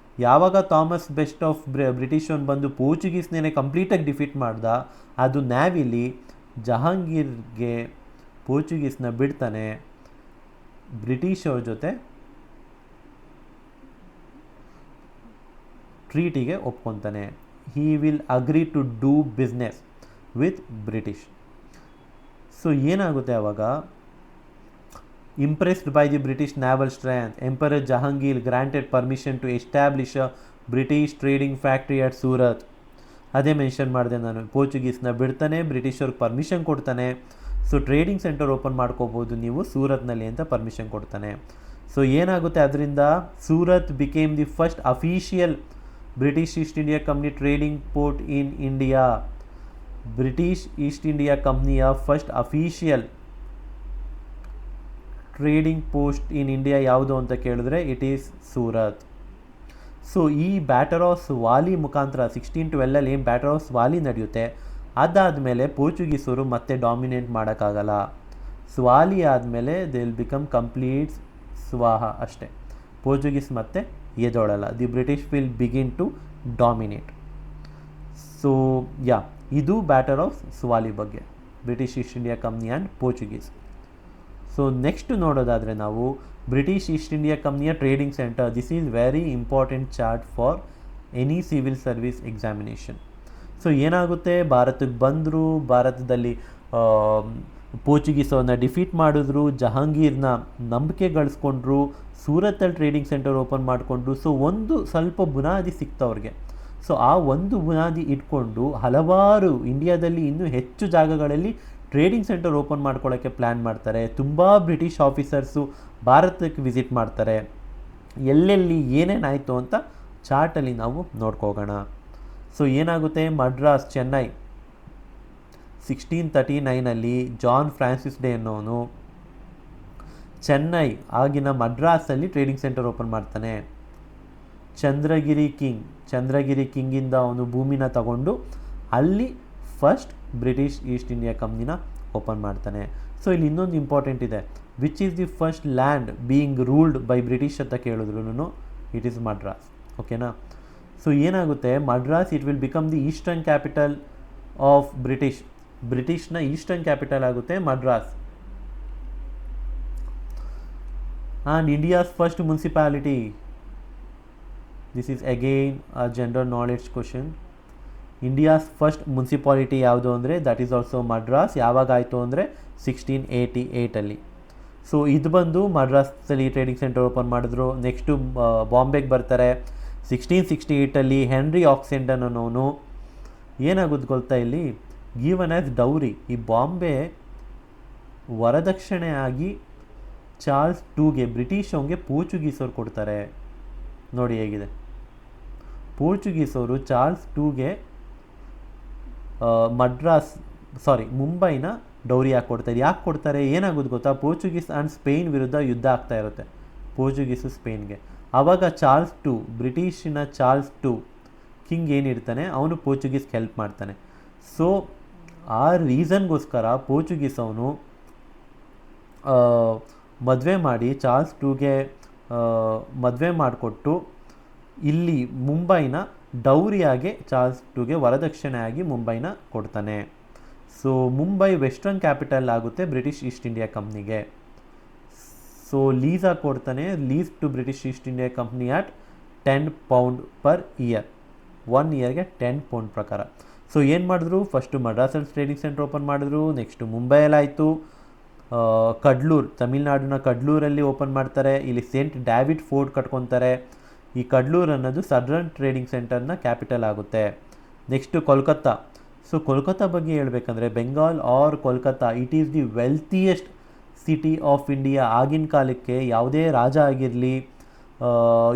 ಯಾವಾಗ ಥಾಮಸ್ ಬೆಸ್ಟ್ ಆಫ್ ಬ್ರಿಟಿಷನ್ ಬಂದು ಪೋರ್ಚುಗೀಸ್ನೇ ಕಂಪ್ಲೀಟಾಗಿ ಡಿಫೀಟ್ ಮಾಡ್ದ, ಅದು ನ್ಯಾವಿಲಿ ಜಹಾಂಗೀರ್ಗೆ ಪೋರ್ಚುಗೀಸ್ನ ಬಿಡ್ತಾನೆ, ಬ್ರಿಟಿಷ್ ಅವ್ರ ಜೊತೆ ಟ್ರೀಟಿಗೆ ಒಪ್ಕೊತಾನೆ. He will agree to do business with British. So ಏನಾಗುತ್ತೆ ಆವಾಗ, impressed by the British naval strength, emperor Jahangir granted permission to establish a British trading factory at Surat. ಅದೇ ಮೆನ್ಷನ್ ಮಾಡಿದೆ ನಾನು, ಪೋರ್ಚುಗೀಸ್ನ ಬಿಡ್ತಾನೆ, ಬ್ರಿಟಿಷವ್ರಿಗೆ ಪರ್ಮಿಷನ್ ಕೊಡ್ತಾನೆ. ಸೊ ಟ್ರೇಡಿಂಗ್ ಸೆಂಟರ್ ಓಪನ್ ಮಾಡ್ಕೋಬೋದು ನೀವು ಸೂರತ್ನಲ್ಲಿ ಅಂತ ಪರ್ಮಿಷನ್ ಕೊಡ್ತಾನೆ. ಸೊ ಏನಾಗುತ್ತೆ ಅದರಿಂದ, Surat became the first official British East India company trading port in India. British East India ಕಂಪ್ನಿಯ first official trading post in India ಯಾವುದು ಅಂತ ಕೇಳಿದ್ರೆ ಇಟ್ ಈಸ್ ಸೂರತ್. ಸೊ ಈ ಬ್ಯಾಟರ್ ಆಫ್ ವಾಲಿ ಮುಖಾಂತರ 1612 ಏನು ಬ್ಯಾಟರ್ ಆಫ್ ವಾಲಿ ನಡೆಯುತ್ತೆ, ಅದಾದಮೇಲೆ ಪೋರ್ಚುಗೀಸರು ಮತ್ತೆ ಡಾಮಿನೇಟ್ ಮಾಡೋಕ್ಕಾಗಲ್ಲ. ಸ್ವಾಲಿ ಆದಮೇಲೆ ದೇ ವಿಲ್ ಬಿಕಮ್ ಕಂಪ್ಲೀಟ್ ಸ್ವಾಹ ಅಷ್ಟೇ, ಪೋರ್ಚುಗೀಸ್ ಮತ್ತೆ ಎದೊಳಲ್ಲ. The British will begin to dominate. So ಇದು ಬ್ಯಾಟರ್ ಆಫ್ ಸ್ವಾಲಿ ಬಗ್ಗೆ, British East India company and Portuguese. So next ನೋಡೋದಾದರೆ ನಾವು ಬ್ರಿಟಿಷ್ ಈಸ್ಟ್ ಇಂಡಿಯಾ ಕಂಪ್ನಿಯ trading centre. This is very important chart for any civil service examination. So ಏನಾಗುತ್ತೆ, ಭಾರತಕ್ಕೆ ಬಂದರು, ಭಾರತದಲ್ಲಿ ಪೋರ್ಚುಗೀಸವ್ರನ್ನ ಡಿಫೀಟ್ ಮಾಡಿದ್ರು, ಜಹಾಂಗೀರ್ನ ನಂಬಿಕೆ ಗಳಿಸ್ಕೊಂಡ್ರು, ಸೂರತ್ತಲ್ಲಿ ಟ್ರೇಡಿಂಗ್ ಸೆಂಟರ್ ಓಪನ್ ಮಾಡಿಕೊಂಡ್ರು. ಸೊ ಒಂದು ಸ್ವಲ್ಪ ಬುನಾದಿ ಸಿಕ್ತು ಅವ್ರಿಗೆ. ಸೊ ಆ ಒಂದು ಬುನಾದಿ ಇಟ್ಕೊಂಡು ಹಲವಾರು ಇಂಡಿಯಾದಲ್ಲಿ ಇನ್ನೂ ಹೆಚ್ಚು ಜಾಗಗಳಲ್ಲಿ ಟ್ರೇಡಿಂಗ್ ಸೆಂಟರ್ ಓಪನ್ ಮಾಡ್ಕೊಳ್ಳೋಕ್ಕೆ ಪ್ಲ್ಯಾನ್ ಮಾಡ್ತಾರೆ. ತುಂಬ ಬ್ರಿಟಿಷ್ ಆಫೀಸರ್ಸು ಭಾರತಕ್ಕೆ ವಿಸಿಟ್ ಮಾಡ್ತಾರೆ. ಎಲ್ಲೆಲ್ಲಿ ಏನೇನಾಯಿತು ಅಂತ ಚಾರ್ಟಲ್ಲಿ ನಾವು ನೋಡ್ಕೋಗೋಣ. ಸೊ ಏನಾಗುತ್ತೆ, Madras, Chennai 1639 John Francis Day ಅನ್ನೋನು ಚೆನ್ನೈ ಆಗಿನ ಮಡ್ರಾಸಲ್ಲಿ ಟ್ರೇಡಿಂಗ್ ಸೆಂಟರ್ ಓಪನ್ ಮಾಡ್ತಾನೆ. ಚಂದ್ರಗಿರಿ ಕಿಂಗಿಂದ ಅವನು ಭೂಮಿನ ತಗೊಂಡು ಅಲ್ಲಿ ಫಸ್ಟ್ ಬ್ರಿಟಿಷ್ ಈಸ್ಟ್ ಇಂಡಿಯಾ ಕಂಪ್ನಿನ ಓಪನ್ ಮಾಡ್ತಾನೆ. ಸೊ ಇಲ್ಲಿ ಇನ್ನೊಂದು ಇಂಪಾರ್ಟೆಂಟ್ ಇದೆ, which is the first land being ruled by British ಅಂತ ಕೇಳಿದ್ರು ಇಟ್ ಈಸ್ ಮಡ್ರಾಸ್. ಓಕೆನಾ. ಸೊ ಏನಾಗುತ್ತೆ, Madras it will become the eastern capital of ಬ್ರಿಟಿಷ್ನ ಈಸ್ಟರ್ನ್ ಕ್ಯಾಪಿಟಲ್ ಆಗುತ್ತೆ Madras. And India's first municipality, this is again a general knowledge question. India's first municipality ಯಾವುದು ಅಂದರೆ ದಟ್ ಈಸ್ ಆಲ್ಸೋ ಮಡ್ರಾಸ್. ಯಾವಾಗ ಆಯಿತು ಅಂದರೆ 1688. ಸೊ ಇದು ಬಂದು ಮಡ್ರಾಸಲ್ಲಿ ಟ್ರೇಡಿಂಗ್ ಸೆಂಟರ್ ಓಪನ್ ಮಾಡಿದ್ರು. ನೆಕ್ಸ್ಟು ಬಾಂಬೆಗೆ ಬರ್ತಾರೆ 1668. ಹೆನ್ರಿ ಆಕ್ಸೆಂಡನ್ ಅನ್ನೋನು ಏನಾಗುತ್ತೆ ಗೊತ್ತಾ, ಇಲ್ಲಿ ಗಿವನ್ ಆ್ಯಸ್ ಡೌರಿ, ಈ ಬಾಂಬೆ ವರದಕ್ಷಿಣೆ ಆಗಿ ಚಾರ್ಲ್ಸ್ ಟೂಗೆ ಬ್ರಿಟಿಷ್ ಅವನಿಗೆ ಪೋರ್ಚುಗೀಸವ್ರು ಕೊಡ್ತಾರೆ. ನೋಡಿ ಹೇಗಿದೆ, ಪೋರ್ಚುಗೀಸವರು ಚಾರ್ಲ್ಸ್ ಟೂಗೆ ಮುಂಬೈನ ಡೌರಿ ಯಾಕೆ ಕೊಡ್ತಾರೆ, ಯಾಕೆ ಕೊಡ್ತಾರೆ, ಏನಾಗೋದು ಗೊತ್ತಾ, ಪೋರ್ಚುಗೀಸ್ ಆ್ಯಂಡ್ ಸ್ಪೇನ್ ವಿರುದ್ಧ ಯುದ್ಧ ಆಗ್ತಾ ಇರುತ್ತೆ, ಪೋರ್ಚುಗೀಸು ಸ್ಪೇನ್ಗೆ. ಆವಾಗ ಚಾರ್ಲ್ಸ್ ಟು, ಬ್ರಿಟಿಷಿನ ಚಾರ್ಲ್ಸ್ ಟು ಕಿಂಗ್ ಏನಿರ್ತಾನೆ ಅವನು ಪೋರ್ಚುಗೀಸ್ಗೆ ಹೆಲ್ಪ್ ಮಾಡ್ತಾನೆ. ಸೊ ಆ ರೀಸನ್ಗೋಸ್ಕರ ಪೋರ್ಚುಗೀಸ್ ಅವನು ಮದುವೆ ಮಾಡಿ ಚಾರ್ಲ್ಸ್ ಟೂಗೆ ಮದುವೆ ಮಾಡಿಕೊಟ್ಟು ಇಲ್ಲಿ ಮುಂಬೈನ ಡೌರಿಯಾಗೆ ಚಾರ್ಲ್ಸ್ ಟೂಗೆ ವರದಕ್ಷಿಣೆಯಾಗಿ ಮುಂಬೈನ ಕೊಡ್ತಾನೆ. ಸೊ ಮುಂಬೈ ವೆಸ್ಟರ್ನ್ ಕ್ಯಾಪಿಟಲ್ ಆಗುತ್ತೆ ಬ್ರಿಟಿಷ್ ಈಸ್ಟ್ ಇಂಡಿಯಾ ಕಂಪ್ನಿಗೆ. ಸೊ ಲೀಸಾ ಕೊಡ್ತಾನೆ, lease to British East India company at £10 per year, 1 yearಗೆ £10 ಪ್ರಕಾರ. ಸೊ ಏನು ಮಾಡಿದ್ರು, ಫಸ್ಟು ಮಡ್ರಾಸಲ್ಲಿ ಟ್ರೇಡಿಂಗ್ ಸೆಂಟರ್ ಓಪನ್ ಮಾಡಿದ್ರು, ನೆಕ್ಸ್ಟು ಮುಂಬೈಯಲ್ಲಾಯಿತು, ಕಡ್ಲೂರ್, ತಮಿಳ್ನಾಡಿನ ಕಡ್ಲೂರಲ್ಲಿ ಓಪನ್ ಮಾಡ್ತಾರೆ. ಇಲ್ಲಿ ಸೇಂಟ್ ಡ್ಯಾವಿಡ್ ಫೋರ್ಟ್ ಕಟ್ಕೊತಾರೆ. ಈ ಕಡ್ಲೂರ್ ಅನ್ನೋದು ಸದರ್ನ್ ಟ್ರೇಡಿಂಗ್ ಸೆಂಟರ್ನ ಕ್ಯಾಪಿಟಲ್ ಆಗುತ್ತೆ. ನೆಕ್ಸ್ಟು ಕೋಲ್ಕತ್ತಾ. ಸೊ ಕೋಲ್ಕತ್ತಾ ಬಗ್ಗೆ ಹೇಳ್ಬೇಕಂದ್ರೆ Bengal or Kolkata, it is the wealthiest city of India. ಆಗಿನ ಕಾಲಕ್ಕೆ ಯಾವುದೇ ರಾಜ ಆಗಿರಲಿ,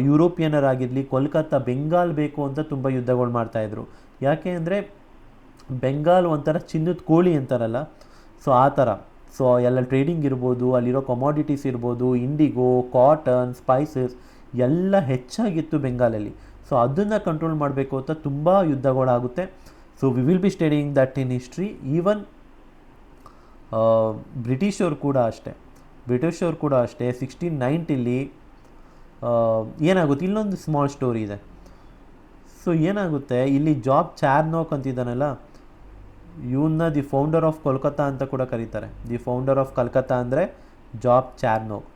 ಯುರೋಪಿಯನರಾಗಿರಲಿ, ಕೋಲ್ಕತ್ತಾ ಬೆಂಗಾಲ್ ಬೇಕು ಅಂತ ತುಂಬ ಯುದ್ಧಗಳು ಮಾಡ್ತಾಯಿದ್ರು. ಯಾಕೆ ಅಂದರೆ ಬೆಂಗಾಲ್ ಒಂಥರ ಚಿನ್ನದ ಕೋಳಿ ಅಂತಾರಲ್ಲ, ಸೊ ಆ ಥರ. ಸೊ ಎಲ್ಲ ಟ್ರೇಡಿಂಗ್ ಇರ್ಬೋದು, ಅಲ್ಲಿರೋ ಕಮಾಡಿಟೀಸ್ ಇರ್ಬೋದು, ಇಂಡಿಗೋ, ಕಾಟನ್, ಸ್ಪೈಸಸ್ ಎಲ್ಲ ಹೆಚ್ಚಾಗಿತ್ತು ಬೆಂಗಾಲಲ್ಲಿ. ಸೊ ಅದನ್ನು ಕಂಟ್ರೋಲ್ ಮಾಡಬೇಕು ಅಂತ ತುಂಬ ಯುದ್ಧಗಳಾಗುತ್ತೆ. So we will be studying that in history. Even ಬ್ರಿಟಿಷವ್ರು ಕೂಡ ಅಷ್ಟೇ 1690 ಏನಾಗುತ್ತೆ, ಇಲ್ಲೊಂದು ಸ್ಮಾಲ್ ಸ್ಟೋರಿ ಇದೆ. ಸೊ ಏನಾಗುತ್ತೆ, ಇಲ್ಲಿ ಜಾಬ್ ಚಾರ್ನೋಕ್ ಅಂತಿದ್ದಾನಲ್ಲ, ಇವನ್ನ ದಿ ಫೌಂಡರ್ ಆಫ್ ಕೋಲ್ಕತ್ತಾ ಅಂತ ಕೂಡ ಕರೀತಾರೆ. ದಿ ಫೌಂಡರ್ ಆಫ್ ಕಲ್ಕತ್ತಾ ಅಂದರೆ ಜಾಬ್ ಚಾರ್ನೋಕ್.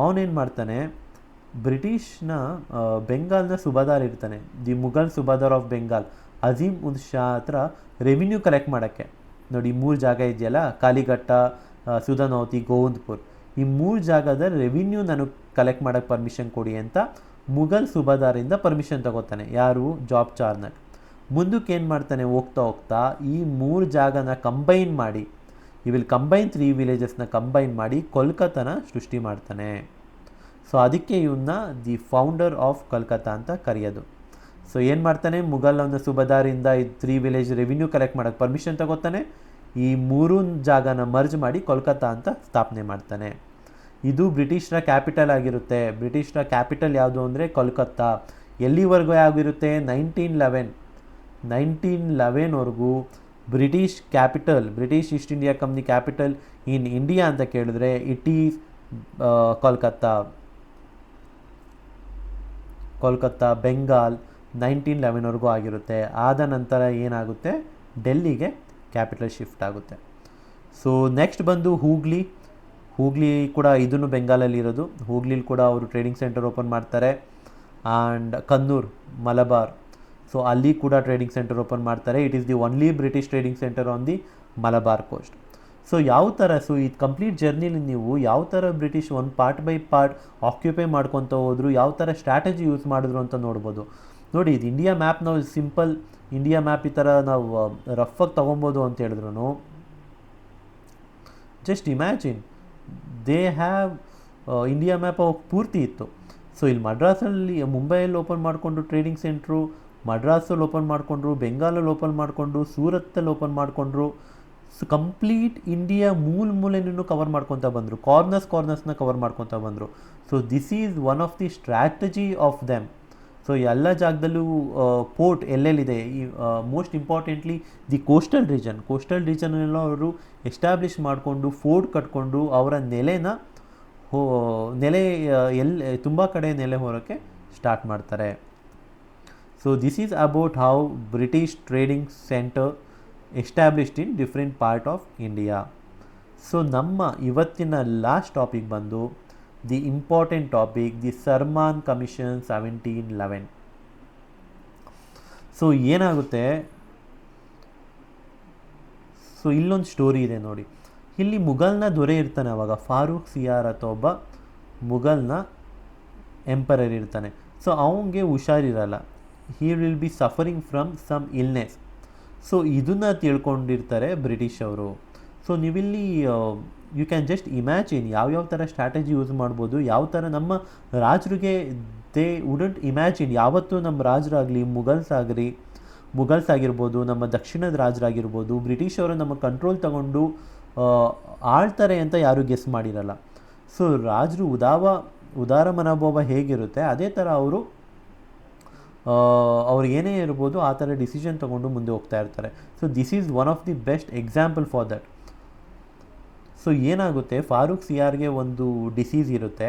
ಅವನೇನು ಮಾಡ್ತಾನೆ, ಬ್ರಿಟಿಷ್ನ ಬೆಂಗಾಲ್ನ ಸುಬಾದಾರ್ ಇರ್ತಾನೆ, ದಿ ಮುಘಲ್ ಸುಬಾದಾರ್ ಆಫ್ ಬೆಂಗಾಲ್ ಅಜೀಮ್ ಉದ್ ಶಾ ಹತ್ರ ರೆವಿನ್ಯೂ ಕಲೆಕ್ಟ್ ಮಾಡೋಕ್ಕೆ. ನೋಡಿ, 3 ಜಾಗ ಇದೆಯಲ್ಲ, ಕಾಲಿಘಟ್ಟ, ಸುಧನೌತಿ, ಗೋವಿಂದಪುರ್, ಈ 3 ಜಾಗದ ರೆವಿನ್ಯೂ ನನಗೆ ಕಲೆಕ್ಟ್ ಮಾಡೋಕ್ಕೆ ಪರ್ಮಿಷನ್ ಕೊಡಿ ಅಂತ ಮುಘಲ್ ಸುಬಾದಾರಿಂದ ಪರ್ಮಿಷನ್ ತಗೋತಾನೆ. ಯಾರು? ಜಾಬ್ ಚಾರ್ನಕ್. ಮುಂದಕ್ಕೆ ಏನು ಮಾಡ್ತಾನೆ, ಹೋಗ್ತಾ ಹೋಗ್ತಾ ಈ 3 ಜಾಗನ ಕಂಬೈನ್ ಮಾಡಿ, ಈ ವಿಲ್ ಕಂಬೈನ್ 3 ವಿಲೇಜಸ್ನ ಕಂಬೈನ್ ಮಾಡಿ ಕೋಲ್ಕತ್ತಾನ ಸೃಷ್ಟಿ ಮಾಡ್ತಾನೆ. ಸೊ ಅದಕ್ಕೆ ಇವನ್ನ ದಿ ಫೌಂಡರ್ ಆಫ್ ಕಲ್ಕತ್ತಾ ಅಂತ ಕರೆಯೋದು. ಸೊ ಏನು ಮಾಡ್ತಾನೆ, ಮುಘಲ್ ಒಂದು ಸುಬದಾರಿಂದ ಈ 3 ವಿಲೇಜ್ ರೆವಿನ್ಯೂ ಕಲೆಕ್ಟ್ ಮಾಡೋಕ್ಕೆ ಪರ್ಮಿಷನ್ ತಗೋತಾನೆ, ಈ 3 ಜಾಗನ ಮರ್ಜ್ ಮಾಡಿ ಕೋಲ್ಕತ್ತಾ ಅಂತ ಸ್ಥಾಪನೆ ಮಾಡ್ತಾನೆ. ಇದು ಬ್ರಿಟಿಷರ ಕ್ಯಾಪಿಟಲ್ ಆಗಿರುತ್ತೆ. ಬ್ರಿಟಿಷರ ಕ್ಯಾಪಿಟಲ್ ಯಾವುದು ಅಂದರೆ ಕೋಲ್ಕತ್ತಾ. ಎಲ್ಲಿವರೆಗೂ ಆಗಿರುತ್ತೆ? 1911ವರೆಗೂ British capital, British East India company capital in India ಅಂತ ಕೇಳಿದ್ರೆ ಇಟ್ ಈಸ್ ಕೋಲ್ಕತ್ತಾ, ಬೆಂಗಾಲ್ 1911ವರೆಗೂ ಆಗಿರುತ್ತೆ. ಆದ ನಂತರ ಏನಾಗುತ್ತೆ, ಡೆಲ್ಲಿಗೆ ಕ್ಯಾಪಿಟಲ್ ಶಿಫ್ಟ್ ಆಗುತ್ತೆ. ಸೊ ನೆಕ್ಸ್ಟ್ ಬಂದು ಹೂಗ್ಲಿ ಕೂಡ ಇದನ್ನು ಬೆಂಗಾಲಲ್ಲಿ ಇರೋದು. ಹೂಗ್ಲಿಲಿ ಕೂಡ ಅವರು ಟ್ರೇಡಿಂಗ್ ಸೆಂಟರ್ ಓಪನ್ ಮಾಡ್ತಾರೆ. ಆ್ಯಂಡ್ ಕನ್ನೂರ್, ಮಲಬಾರ್, ಸೊ ಅಲ್ಲಿ ಕೂಡ ಟ್ರೇಡಿಂಗ್ ಸೆಂಟರ್ ಓಪನ್ ಮಾಡ್ತಾರೆ. It is the only British trading centre on the Malabar coast. So ಯಾವ ಥರ, ಸೊ ಈ ಕಂಪ್ಲೀಟ್ ಜರ್ನಿಲಿ ನೀವು ಯಾವ ಥರ ಬ್ರಿಟಿಷ್ ಒಂದು ಪಾರ್ಟ್ ಬೈ ಪಾರ್ಟ್ ಆಕ್ಯುಪೈ ಮಾಡ್ಕೊತ ಹೋದ್ರು, ಯಾವ ಥರ ಸ್ಟ್ರಾಟಜಿ ಯೂಸ್ ಮಾಡಿದ್ರು ಅಂತ ನೋಡ್ಬೋದು. ನೋಡಿ, ಇದು ಇಂಡಿಯಾ ಮ್ಯಾಪ್, ನಾವು ಸಿಂಪಲ್ ಇಂಡಿಯಾ ಮ್ಯಾಪ್ ಈ ಥರ ನಾವು ರಫಾಗಿ ತೊಗೊಬೋದು ಅಂತ ಹೇಳಿದ್ರು, just imagine they have India map ಅವಾಗ ಪೂರ್ತಿ ಇತ್ತು. ಸೊ ಇಲ್ಲಿ ಮಡ್ರಾಸಲ್ಲಿ, ಮುಂಬೈಯಲ್ಲಿ ಓಪನ್ ಮಾಡಿಕೊಂಡು ಟ್ರೇಡಿಂಗ್ ಸೆಂಟ್ರು, ಮಡ್ರಾಸಲ್ಲಿ ಓಪನ್ ಮಾಡಿಕೊಂಡ್ರು, ಬೆಂಗಾಲಲ್ಲಿ ಓಪನ್ ಮಾಡಿಕೊಂಡ್ರು, ಸೂರತ್ತಲ್ಲಿ ಓಪನ್ ಮಾಡಿಕೊಂಡ್ರು. ಸೊ ಕಂಪ್ಲೀಟ್ ಇಂಡಿಯಾ ಮೂಲೆನೂ ಕವರ್ ಮಾಡ್ಕೊತ ಬಂದರು, ಕಾರ್ನರ್ಸ್ನ ಕವರ್ ಮಾಡ್ಕೊತ ಬಂದರು. So this is one of the strategy of them. So ಎಲ್ಲ ಜಾಗದಲ್ಲೂ ಪೋರ್ಟ್ ಎಲ್ಲೆಲ್ಲಿದೆ, ಈ ಮೋಸ್ಟ್ ಇಂಪಾರ್ಟೆಂಟ್ಲಿ ದಿ ಕೋಸ್ಟಲ್ ರೀಜನ್ನೆಲ್ಲ ಅವರು ಎಸ್ಟಾಬ್ಲಿಷ್ ಮಾಡಿಕೊಂಡು ಫೋರ್ಟ್ ಕಟ್ಕೊಂಡು ಅವರ ನೆಲೆ ತುಂಬ ಕಡೆ ನೆಲೆ ಹೊರೋಕ್ಕೆ ಸ್ಟಾರ್ಟ್ ಮಾಡ್ತಾರೆ. So this is about how British trading centre established in different part of India. So ನಮ್ಮ ಇವತ್ತಿನ ಲಾಸ್ಟ್ ಟಾಪಿಕ್ ಬಂದು the important topic, the Surman commission 1711. So ಏನಾಗುತ್ತೆ, ಸೊ ಇಲ್ಲೊಂದು ಸ್ಟೋರಿ ಇದೆ ನೋಡಿ. ಇಲ್ಲಿ ಮುಘಲ್ನ ದೊರೆ ಇರ್ತಾನೆ, ಅವಾಗ ಫಾರೂಕ್ ಸಿಯಾರ್ ಅಥವಾ ಒಬ್ಬ ಮುಘಲ್ನ ಎಂಪರರ್ ಇರ್ತಾನೆ. ಸೊ ಅವನಿಗೆ ಹುಷಾರಿರಲ್ಲ, he will be suffering from some illness. So ಇದನ್ನು ತಿಳ್ಕೊಂಡಿರ್ತಾರೆ ಬ್ರಿಟಿಷ್ ಅವರು. ಸೊ ನೀವಿಲ್ಲಿ ಯು ಕ್ಯಾನ್ ಜಸ್ಟ್ ಇಮ್ಯಾಜಿನ್ ಯಾವ್ಯಾವ ಥರ ಸ್ಟ್ರಾಟಜಿ ಯೂಸ್ ಮಾಡ್ಬೋದು, ಯಾವ ಥರ ನಮ್ಮ ರಾಜರಿಗೆ ದೇ ವುಡಂಟ್ ಇಮ್ಯಾಜಿನ್. ಯಾವತ್ತೂ ನಮ್ಮ ರಾಜರಾಗಲಿ, ಮುಘಲ್ಸ್ ಆಗಿರ್ಬೋದು, ನಮ್ಮ ದಕ್ಷಿಣದ ರಾಜರಾಗಿರ್ಬೋದು, ಬ್ರಿಟಿಷವರು ನಮ್ಮ ಕಂಟ್ರೋಲ್ ತಗೊಂಡು ಆಳ್ತಾರೆ ಅಂತ ಯಾರೂ ಗೆಸ್ ಮಾಡಿರಲ್ಲ. ಸೊ ರಾಜರು ಉದಾರ ಮನೋಭಾವ ಹೇಗಿರುತ್ತೆ ಅದೇ ಥರ ಅವ್ರು ಏನೇ ಇರ್ಬೋದು ಆ ಥರ ಡಿಸಿಷನ್ ತೊಗೊಂಡು ಮುಂದೆ ಹೋಗ್ತಾ ಇರ್ತಾರೆ. So this is one of the best example for that. So ಏನಾಗುತ್ತೆ, ಫಾರೂಕ್ ಸಿಯಾರ್ಗೆ ಒಂದು ಡಿಸೀಸ್ ಇರುತ್ತೆ,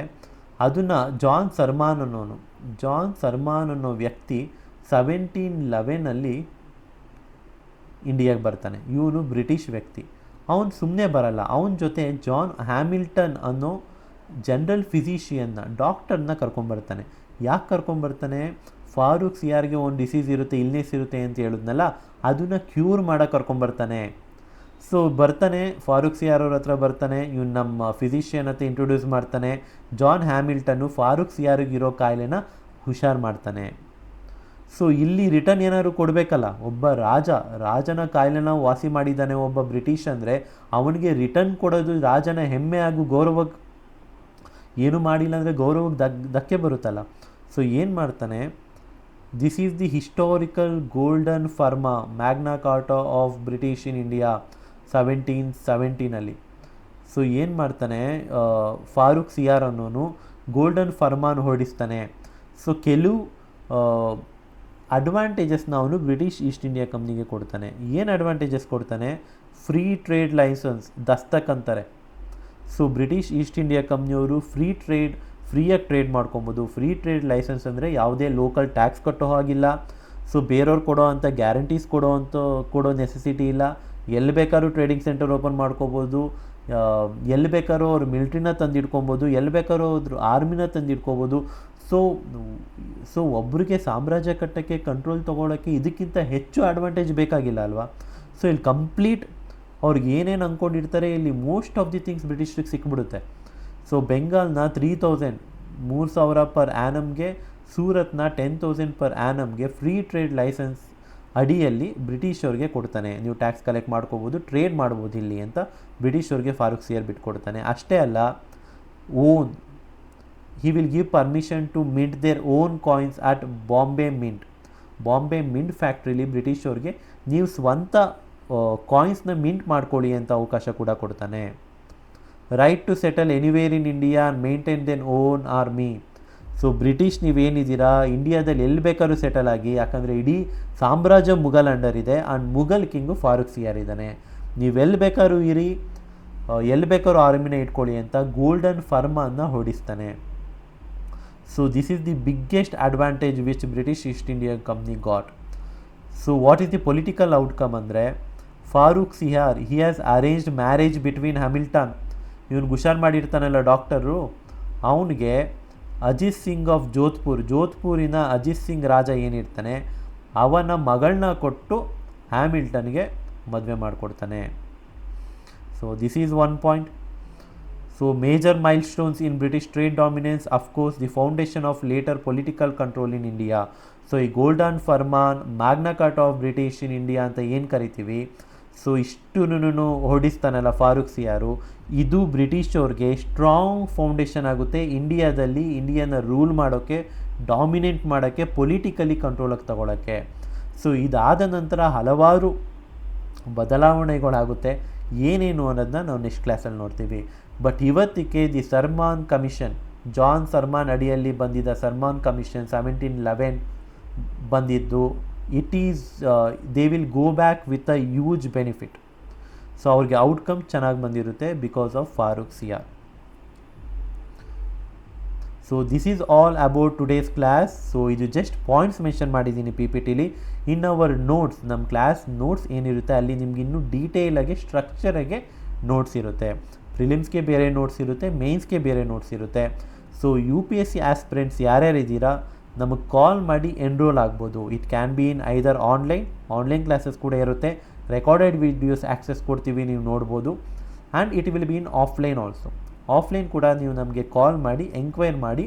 ಅದನ್ನು ಜಾನ್ ಸರ್ಮಾನ್ ಅನ್ನೋ ವ್ಯಕ್ತಿ 1711 ಇಂಡಿಯಾಗೆ ಬರ್ತಾನೆ. ಇವನು ಬ್ರಿಟಿಷ್ ವ್ಯಕ್ತಿ, ಅವನು ಸುಮ್ಮನೆ ಬರಲ್ಲ. ಅವನ ಜೊತೆ ಜಾನ್ ಹ್ಯಾಮಿಲ್ಟನ್ ಅನ್ನೋ ಜನರಲ್ ಫಿಸಿಷಿಯನ್ನ, ಡಾಕ್ಟರ್ನ ಕರ್ಕೊಂಬರ್ತಾನೆ. ಯಾಕೆ ಕರ್ಕೊಂಬರ್ತಾನೆ? ಫಾರೂಕ್ ಸಿಯಾರ್ಗೆ ಒಂದು ಡಿಸೀಸ್ ಇರುತ್ತೆ, ಇಲ್ನೆಸ್ ಇರುತ್ತೆ ಅಂತ ಹೇಳಿದ್ನಲ್ಲ, ಅದನ್ನು ಕ್ಯೂರ್ ಮಾಡೋಕೆ ಕರ್ಕೊಂಬರ್ತಾನೆ. ಸೊ ಬರ್ತಾನೆ, ಫಾರೂಕ್ ಸಿಯಾರ್ ಅವ್ರ ಹತ್ರ ಬರ್ತಾನೆ, ಇವನು ನಮ್ಮ ಫಿಸಿಷಿಯನ್ ಹತ್ರ ಇಂಟ್ರೊಡ್ಯೂಸ್ ಮಾಡ್ತಾನೆ. ಜಾನ್ ಹ್ಯಾಮಿಲ್ಟನ್ನು ಫಾರೂಕ್ ಸಿಯಾರಿಗಿರೋ ಕಾಯಿಲೆನ ಹುಷಾರು ಮಾಡ್ತಾನೆ. ಸೊ ಇಲ್ಲಿ ರಿಟರ್ನ್ ಏನಾದ್ರು ಕೊಡಬೇಕಲ್ಲ, ಒಬ್ಬ ರಾಜನ ಕಾಯಿಲೆನ ವಾಸಿ ಮಾಡಿದ್ದಾನೆ ಒಬ್ಬ ಬ್ರಿಟಿಷ್ ಅಂದರೆ ಅವನಿಗೆ ರಿಟರ್ನ್ ಕೊಡೋದು ರಾಜನ ಹೆಮ್ಮೆ ಹಾಗೂ ಗೌರವಕ್ಕೆ, ಏನು ಮಾಡಿಲ್ಲ ಅಂದರೆ ಗೌರವಕ್ಕೆ ಧಕ್ಕೆ ಬರುತ್ತಲ್ಲ. ಸೊ ಏನು ಮಾಡ್ತಾನೆ, this is the historical golden farman Magna Carta of British in India 1717. So ಏನು ಮಾಡ್ತಾನೆ, ಫಾರೂಕ್ ಸಿಯಾರ್ ಅನ್ನೋನು ಗೋಲ್ಡನ್ ಫರ್ಮಾನ್ ಹೊರಡಿಸ್ತಾನೆ. ಸೊ ಕೆಲವು ಅಡ್ವಾಂಟೇಜಸ್ನ ಅವನು ಬ್ರಿಟಿಷ್ ಈಸ್ಟ್ ಇಂಡಿಯಾ ಕಂಪ್ನಿಗೆ ಕೊಡ್ತಾನೆ. ಏನು ಅಡ್ವಾಂಟೇಜಸ್ ಕೊಡ್ತಾನೆ? ಫ್ರೀ ಟ್ರೇಡ್ ಲೈಸೆನ್ಸ್ ದಸ್ತಕ್ ಅಂತಾರೆ. ಸೊ ಬ್ರಿಟಿಷ್ ಈಸ್ಟ್ ಇಂಡಿಯಾ ಕಂಪ್ನಿಯವರು ಫ್ರೀಯಾಗಿ ಟ್ರೇಡ್ ಮಾಡ್ಕೊಬೋದು. ಫ್ರೀ ಟ್ರೇಡ್ ಲೈಸೆನ್ಸ್ ಅಂದರೆ ಯಾವುದೇ ಲೋಕಲ್ ಟ್ಯಾಕ್ಸ್ ಕಟ್ಟೋ ಹಾಗಿಲ್ಲ. ಸೊ ಬೇರೆಯವ್ರು ಕೊಡೋ ನೆಸೆಸಿಟಿ ಇಲ್ಲ. ಎಲ್ಲಿ ಬೇಕಾದ್ರೂ ಟ್ರೇಡಿಂಗ್ ಸೆಂಟರ್ ಓಪನ್ ಮಾಡ್ಕೋಬೋದು, ಎಲ್ಲಿ ಬೇಕಾದ್ರೂ ಅವ್ರು ಮಿಲ್ಟ್ರಿನ ತಂದಿಡ್ಕೊಬೋದು, ಎಲ್ಲಿ ಬೇಕಾದ್ರೂ ಅವ್ರು ಆರ್ಮಿನ ತಂದಿಡ್ಕೋಬೋದು. ಸೊ ಒಬ್ಬರಿಗೆ ಸಾಮ್ರಾಜ್ಯ ಕಟ್ಟೋಕ್ಕೆ, ಕಂಟ್ರೋಲ್ ತೊಗೊಳೋಕ್ಕೆ ಇದಕ್ಕಿಂತ ಹೆಚ್ಚು ಅಡ್ವಾಂಟೇಜ್ ಬೇಕಾಗಿಲ್ಲ ಅಲ್ವಾ. ಸೊ ಇಲ್ಲಿ ಕಂಪ್ಲೀಟ್ ಅವ್ರಿಗೆ ಏನೇನು ಅಂದ್ಕೊಂಡಿರ್ತಾರೆ ಇಲ್ಲಿ ಮೋಸ್ಟ್ ಆಫ್ ದಿ ಥಿಂಗ್ಸ್ ಬ್ರಿಟಿಷ್ರಿಗೆ ಸಿಕ್ಬಿಡುತ್ತೆ. ಸೊ ಬೆಂಗಾಲ್ನ 3,000 ಪರ್ ಆ್ಯನಮ್ಗೆ, ಸೂರತ್ನ 10,000 ಪರ್ ಆ್ಯನಮ್ಗೆ ಫ್ರೀ ಟ್ರೇಡ್ ಲೈಸೆನ್ಸ್ ಅಡಿಯಲ್ಲಿ ಬ್ರಿಟಿಷವ್ರಿಗೆ ಕೊಡ್ತಾನೆ. ನೀವು ಟ್ಯಾಕ್ಸ್ ಕಲೆಕ್ಟ್ ಮಾಡ್ಕೋಬೋದು, ಟ್ರೇಡ್ ಮಾಡ್ಬೋದು ಇಲ್ಲಿ ಅಂತ ಬ್ರಿಟಿಷವ್ರಿಗೆ ಫಾರೂಕ್ ಸಿಯರ್ ಬಿಟ್ಕೊಡ್ತಾನೆ. ಅಷ್ಟೇ ಅಲ್ಲ, he will give permission to mint their own coins at Bombay mint ಫ್ಯಾಕ್ಟ್ರಿಲಿ ಬ್ರಿಟಿಷವ್ರಿಗೆ ನೀವು ಸ್ವಂತ ಕಾಯಿನ್ಸ್ನ ಮಿಂಟ್ ಮಾಡ್ಕೊಳ್ಳಿ ಅಂತ ಅವಕಾಶ ಕೂಡ ಕೊಡ್ತಾನೆ. Right to settle anywhere in India and maintain then own army. So British ನೀವೇನಿದ್ದೀರಾ ಇಂಡಿಯಾದಲ್ಲಿ ಎಲ್ಲಿ ಬೇಕಾದ್ರೂ ಸೆಟಲ್ ಆಗಿ, ಯಾಕಂದರೆ ಇಡೀ ಸಾಮ್ರಾಜ್ಯ ಮುಘಲ್ ಅಂಡರ್ ಇದೆ ಆ್ಯಂಡ್ ಮುಘಲ್ ಕಿಂಗು ಫಾರೂಕ್ ಸಿಯರ್ ಇದ್ದಾನೆ. ನೀವೆಲ್ಲಿ ಬೇಕಾದ್ರೂ ಇರಿ, ಎಲ್ಲಿ ಬೇಕಾದ್ರೂ ಆರ್ಮಿನ ಇಟ್ಕೊಳ್ಳಿ ಅಂತ ಗೋಲ್ಡನ್ ಫರ್ಮಾನ್ನ ಹೊಡಿಸ್ತಾನೆ. So this is the biggest advantage which British East Indian company got. So what is the political outcome ಅಂದರೆ, Farrukh Siyar he has arranged marriage between Hamilton, ಇವನು ಹುಷಾರ್ ಮಾಡಿರ್ತಾನಲ್ಲ ಡಾಕ್ಟರು, ಅವನಿಗೆ ಅಜಿತ್ ಸಿಂಗ್ ಆಫ್ ಜೋಧ್ಪುರಿನ ಅಜಿತ್ ಸಿಂಗ್ ರಾಜ ಏನಿರ್ತಾನೆ ಅವನ ಮಗಳನ್ನ ಕೊಟ್ಟು ಹ್ಯಾಮಿಲ್ಟನ್ಗೆ ಮದುವೆ ಮಾಡಿಕೊಡ್ತಾನೆ. So this is one point. So major milestones in British trade dominance, of course the foundation of later political control in India. So ಈ golden farman, Magna Carta of British in India ಅಂತ ಏನು ಕರಿತೀವಿ, ಸೊ ಇಷ್ಟುನು ಹೊಡಿಸ್ತಾನಲ್ಲ ಫಾರೂಕ್ ಸಿಯಾರು, ಇದು ಬ್ರಿಟಿಷ್ ಅವ್ರಿಗೆ ಸ್ಟ್ರಾಂಗ್ ಫೌಂಡೇಶನ್ ಆಗುತ್ತೆ ಇಂಡಿಯಾನ ರೂಲ್ ಮಾಡೋಕ್ಕೆ, ಡಾಮಿನೇಟ್ ಮಾಡೋಕ್ಕೆ, ಪೊಲಿಟಿಕಲಿ ಕಂಟ್ರೋಲಾಗಿ ತಗೊಳ್ಳೋಕ್ಕೆ. ಸೊ ಇದಾದ ನಂತರ ಹಲವಾರು ಬದಲಾವಣೆಗಳಾಗುತ್ತೆ. ಏನೇನು ಅನ್ನೋದನ್ನ ನಾವು ನೆಕ್ಸ್ಟ್ ಕ್ಲಾಸಲ್ಲಿ ನೋಡ್ತೀವಿ. ಬಟ್ ಇವತ್ತಿಗೆ the Surman commission, John Surman ಅಡಿಯಲ್ಲಿ ಬಂದಿದ್ದ ಸರ್ಮಾನ್ ಕಮಿಷನ್ 1711 ಬಂದಿದ್ದು, it is they will go back with a huge benefit. So ಅವ್ರಿಗೆ ಔಟ್ಕಮ್ ಚೆನ್ನಾಗಿ ಬಂದಿರುತ್ತೆ because of Farrukh Siyar. So this is all about today's class. So ಇದು ಜಸ್ಟ್ ಪಾಯಿಂಟ್ಸ್ ಮೆನ್ಷನ್ ಮಾಡಿದ್ದೀನಿ ಪಿ ಪಿ ಟಿಲಿ. ಇನ್ ಅವರ್ ನೋಟ್ಸ್, ನಮ್ಮ ಕ್ಲಾಸ್ ನೋಟ್ಸ್ ಏನಿರುತ್ತೆ ಅಲ್ಲಿ ನಿಮ್ಗೆ ಇನ್ನೂ ಡೀಟೇಲಾಗಿ ಸ್ಟ್ರಕ್ಚರಾಗೆ ನೋಟ್ಸ್ ಇರುತ್ತೆ. ಪ್ರಿಲಿಮ್ಸ್ಗೆ ಬೇರೆ ನೋಟ್ಸ್ ಇರುತ್ತೆ, ಮೇನ್ಸ್ಗೆ ಬೇರೆ ನೋಟ್ಸ್ ಇರುತ್ತೆ. ಸೊ UPSC ಆಸ್ಪಿರೆಂಟ್ಸ್ ಯಾರ್ಯಾರಿದ್ದೀರಾ ನಮಗೆ ಕಾಲ್ ಮಾಡಿ ಎನ್ರೋಲ್ ಆಗ್ಬೋದು. It can be in either online classes ಕೂಡ ಇರುತ್ತೆ, ರೆಕಾರ್ಡೆಡ್ ವೀಡಿಯೋಸ್ ಆ್ಯಕ್ಸೆಸ್ ಕೊಡ್ತೀವಿ, ನೀವು ನೋಡ್ಬೋದು. And it will be in offline also. Offline ಕೂಡ ನೀವು ನಮಗೆ ಕಾಲ್ ಮಾಡಿ ಎಂಕ್ವೈರ್ ಮಾಡಿ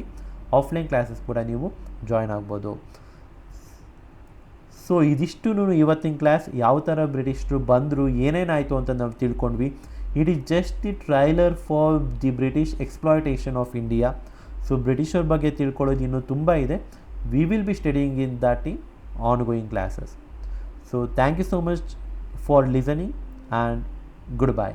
ಆಫ್ಲೈನ್ ಕ್ಲಾಸಸ್ ಕೂಡ ನೀವು ಜಾಯ್ನ್ ಆಗ್ಬೋದು. ಸೊ ಇದಿಷ್ಟು ಇವತ್ತಿನ ಕ್ಲಾಸ್. ಯಾವ ಥರ ಬ್ರಿಟಿಷರು ಬಂದರು, ಏನೇನಾಯಿತು ಅಂತ ನಾವು ತಿಳ್ಕೊಂಡ್ವಿ. It is just the trailer for the British exploitation of India. So ಬ್ರಿಟಿಷರ ಬಗ್ಗೆ ತಿಳ್ಕೊಳ್ಳೋದು ಇನ್ನೂ ತುಂಬ ಇದೆ. We will be studying in that in ongoing classes. So thank you so much for listening and good bye.